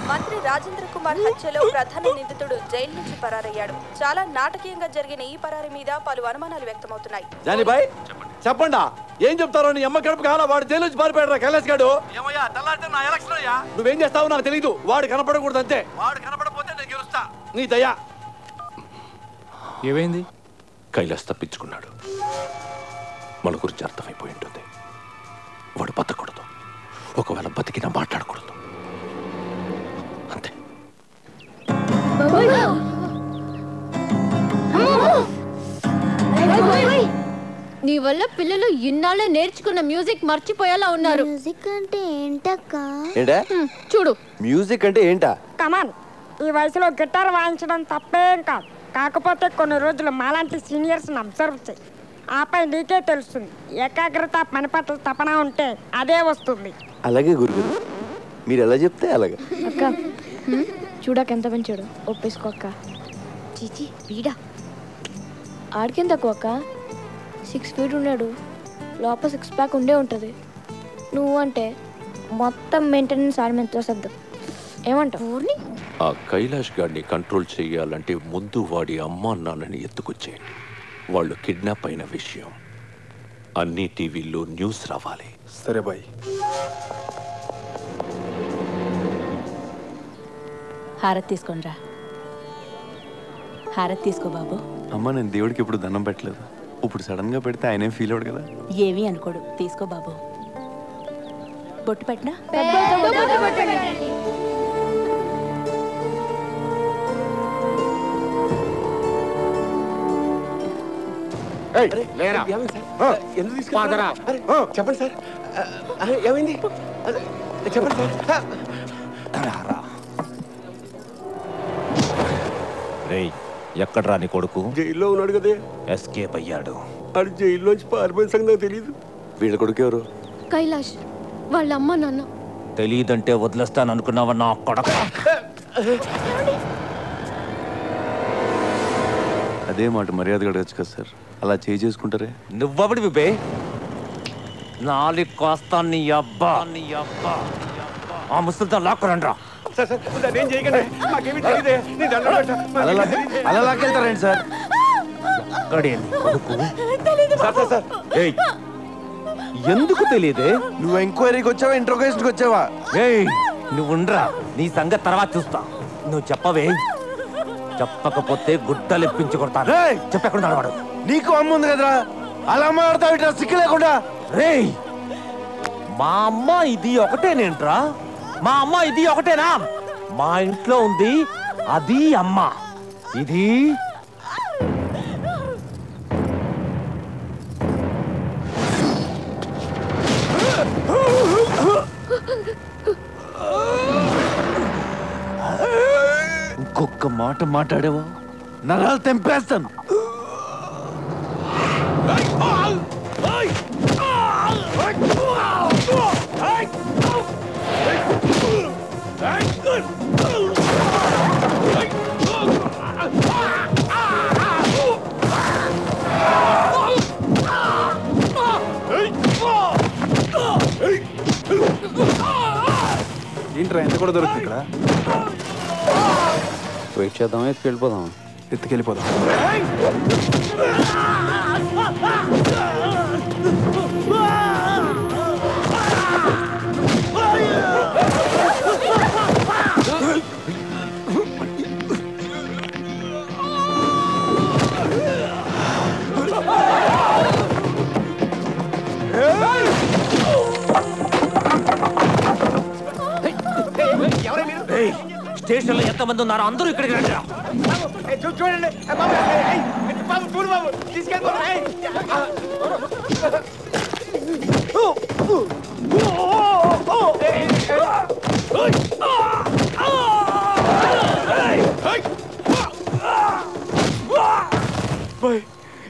మంత్రి రాజేంద్ర కుమార్ హత్యలో ప్రధాన నిందితుడు జైలు నుంచి పరారయ్యాడు. చాలా నాటకీయంగా జరిగిన ఈ పరారి మీద పలు అనుమానాలు వ్యక్తమవుతున్నాయి. జానీబాయ్ చెప్పండా, ఏం చెప్తారో? నీ అమ్మ కడుపు కావాలా? వాడు జైలు నుంచి పారిపోయాడు. కైలాస్ గాడు. నువ్వేం చేస్తావో నాకు తెలీదు. వాడు కనపడకూడదు అంతే. వాడు కనపడపోతే నేను గెలుస్తా. నీ దయా. ఏమైంది? కైలాస్ తప్పించుకున్నాడు. మన గురించి అర్థమైపోయి ఉంటుంది. వాడు బతకూడదు. ఒకవేళ బతికినా మాట్లాడకూడదు. అంతే. నీ వల్ల పిల్లలు ఇన్నాళ్ళే నేర్చుకున్న మ్యూజిక్ మర్చిపోయేలా ఉన్నారు. మ్యూజిక్ అంటే ఏంటక్క? చూడు, మ్యూజిక్ అంటే ఏంటా? కమాన్, ఈ వయసులో గిటార్ వాయించడం తప్పేం కాదు. కాకపోతే కొన్ని రోజులు మాలాంటి సీనియర్స్ని అబ్జర్వ్ చేయి. ఆపై నీకే తెలుస్తుంది. ఏకాగ్రత, పని పట్ల తపన ఉంటే అదే వస్తుంది. అలాగే గురుగారు, మీరు ఎలా చెప్తే అలాగే. అక్క చూడక ఎంత పెంచాడు. ఒప్పేసుకో అక్క. చీచి వీడా ఆడికేం తక్కువ అక్క. 6 feet ఉన్నాడు. లోపల 6 pack ఉండే ఉంటుంది. నువ్వు అంటే మొత్తం మెయింటెనెన్స్ ఆడి మీద తోసద్దు. ఏమంటావు? ఆ కైలాష్ గాడిని కంట్రోల్ చేయాలంటే ముందు వాడి అమ్మా నాన్నని ఎత్తుకొచ్చేయండి. వాళ్ళు కిడ్నాప్ అయిన విషయం అన్ని టీవీల్లో న్యూస్ రావాలి. సరే బాయ్. హారతి తీసుకోండిరా. హారతి తీసుకో బాబు. అమ్మ, నేను దేవుడికి ఇప్పుడు దండం పెట్టలేదు. ఇప్పుడు సడన్ గా పెడితే ఆయనే ఫీల్ అవడు కదా. ఏమీ అనుకోడు. తీసుకో బాబు. బొట్టు పెట్టినా? చెప్పండి సార్, ఏమైంది? చెప్పండి సార్. రేయ్, ఎక్కడ్రా నీ కొడుకు? జైల్లో ఉన్నాడు కదే. ఎస్కేప్ అయ్యాడు. అది జైల్లోంచి పారిపోయిన సంగతి నాకు తెలియదు. వీళ్ళ కొడుకు ఎవరు? కైలాష్ వాళ్ళ అమ్మ నాన్న. తెలీదంటే వదిలేస్తాను అనుకున్నావా నా కొడక? అదే మాట మర్యాదగా అడగచ్చు కదా సార్. అలా చేసుకుంటారే. నువ్వబడి విబే, నాలుగు కోస్తాను నీ అబ్బా ఆ ముసలితో లాక్కురండి రా. అలా లాక్కెళ్తారండి సార్. ఎందుకు తెలియదే? నువ్వు ఎంక్వైరీకి వచ్చావా ఇంట్రోగేషన్కి వచ్చావా? నువ్వు ఉండరా, నీ సంగతి తర్వాత చూస్తా. నువ్వు చెప్పవే, చెప్పకపోతే గుడ్డలు ఎప్పించి కొడతాను. చెప్పకుండా వాడు. నీకు అమ్మ ఉంది కదరా, అలా మాడతావు ఇట్లా సిక్కు లేకుండా. రేయ్, మా అమ్మ ఇది ఒకటేనేంట్రా? మా అమ్మ ఇది ఒకటేనా? మా ఇంట్లో ఉంది అది అమ్మ, ఇది ఇంకొక మాట మాట్లాడేవా నరాలు తెంపేస్తాను. ఏంట్రా ఎంత కూడా దొరుకుతుంది ఇక్కడ? వెయిట్ చేద్దామా, ఎత్తుకెళ్ళిపోదాం? ఎత్తుకెళ్ళిపోదాం. స్టేషన్ లో ఎంతమంది ఉన్నారో అందరూ ఇక్కడికి రండి. చూడండి బాబు, చూడు బాబు,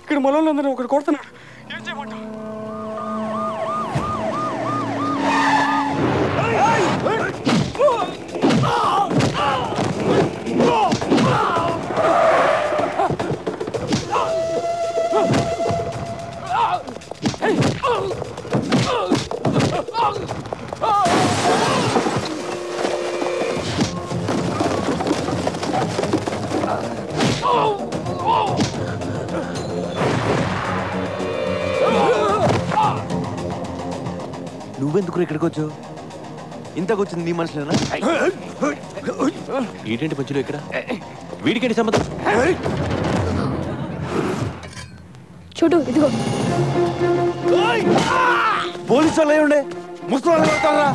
ఇక్కడ మనోళ్ళందరూ ఒకటి కొడుతున్నాడు. ఏం చేయమంటావు? నువ్వెందుకు ఇక్కడికి వచ్చావు? ఇంతకొచ్చింది నీ మనుషులేనా? ఏంటంటే మధ్యలో ఇక్కడ వీడికేంటి సంబంధం? చూడు ఇదిగో పోలీసు వాళ్ళు ఉండే ముసలి కొడతారా?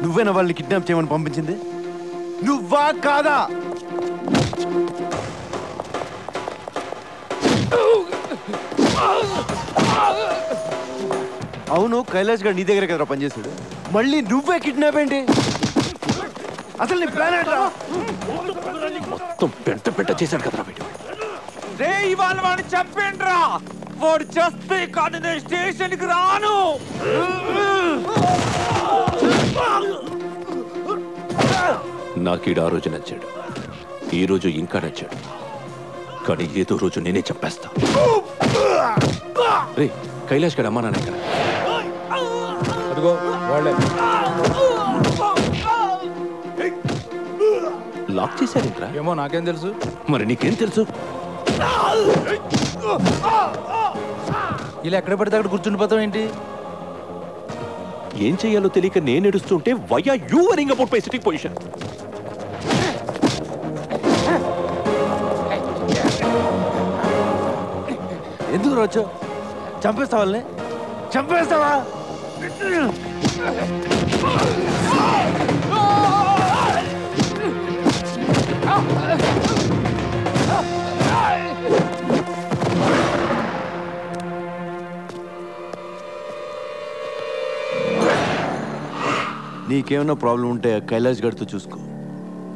నువ్వేనా వాళ్ళని కిడ్నాప్ చేయమని పంపించింది? నువ్వా కాదా? అవును, కైలాష్ గారు నీ దగ్గర కదరా పనిచేశాడు. మళ్ళీ నువ్వే కిడ్నాప్ ఏంటి? అసలు నీ ప్లాన్ ఏంట్రా? మొత్తం పెంట చేశాడు కదరా వీడు. రే, ఇవాళ వాడిని చంపేండ్రా. వాడు చేస్తే కానీ నేను స్టేషన్కి రాను. నాకీడు ఆ రోజు నచ్చాడు, ఈ రోజు ఇంకా నచ్చాడు, కానీ ఏదో రోజు నేనే చంపేస్తా. రే, కైలాష్ గడ అమ్మా నాన్న ఇక్కడ. అదిగో వాళ్ళే. లాక్ చేశారేంట్రా? ఏమో నాకేం తెలుసు. మరి నీకేం తెలుసు? ఇలా ఎక్కడ పడితే అక్కడ కూర్చుండిపోతాం ఏంటి? ఏం చేయాలో తెలియక నేను ఏడుస్తుంటే why are you worrying about my sitting position? ఎందుకు రావచ్చు? చంపేస్తావా వాళ్ళని? చంపేస్తావా? నీకేమైనా ప్రాబ్లం ఉంటే కైలాష్ గడితో చూసుకో.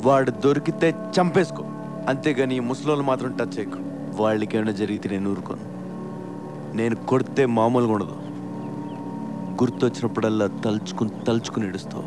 వాడు దొరికితే చంపేసుకో, అంతేగాని ముసలోళ్ళు మాత్రం టచ్ చేయకు. వాళ్ళకి ఏమైనా జరిగితే నేను ఊరుకోను. నేను కొడితే మామూలుగా ఉండదు. గుర్తొచ్చినప్పుడల్లా తలుచుకుని ఏడుస్తావు.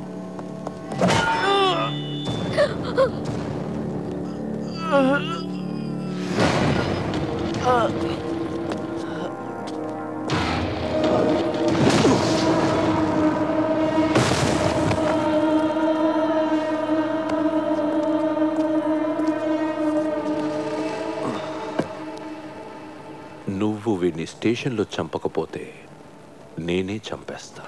నువ్వు వీడిని స్టేషన్లో చంపకపోతే నేనే చంపేస్తా.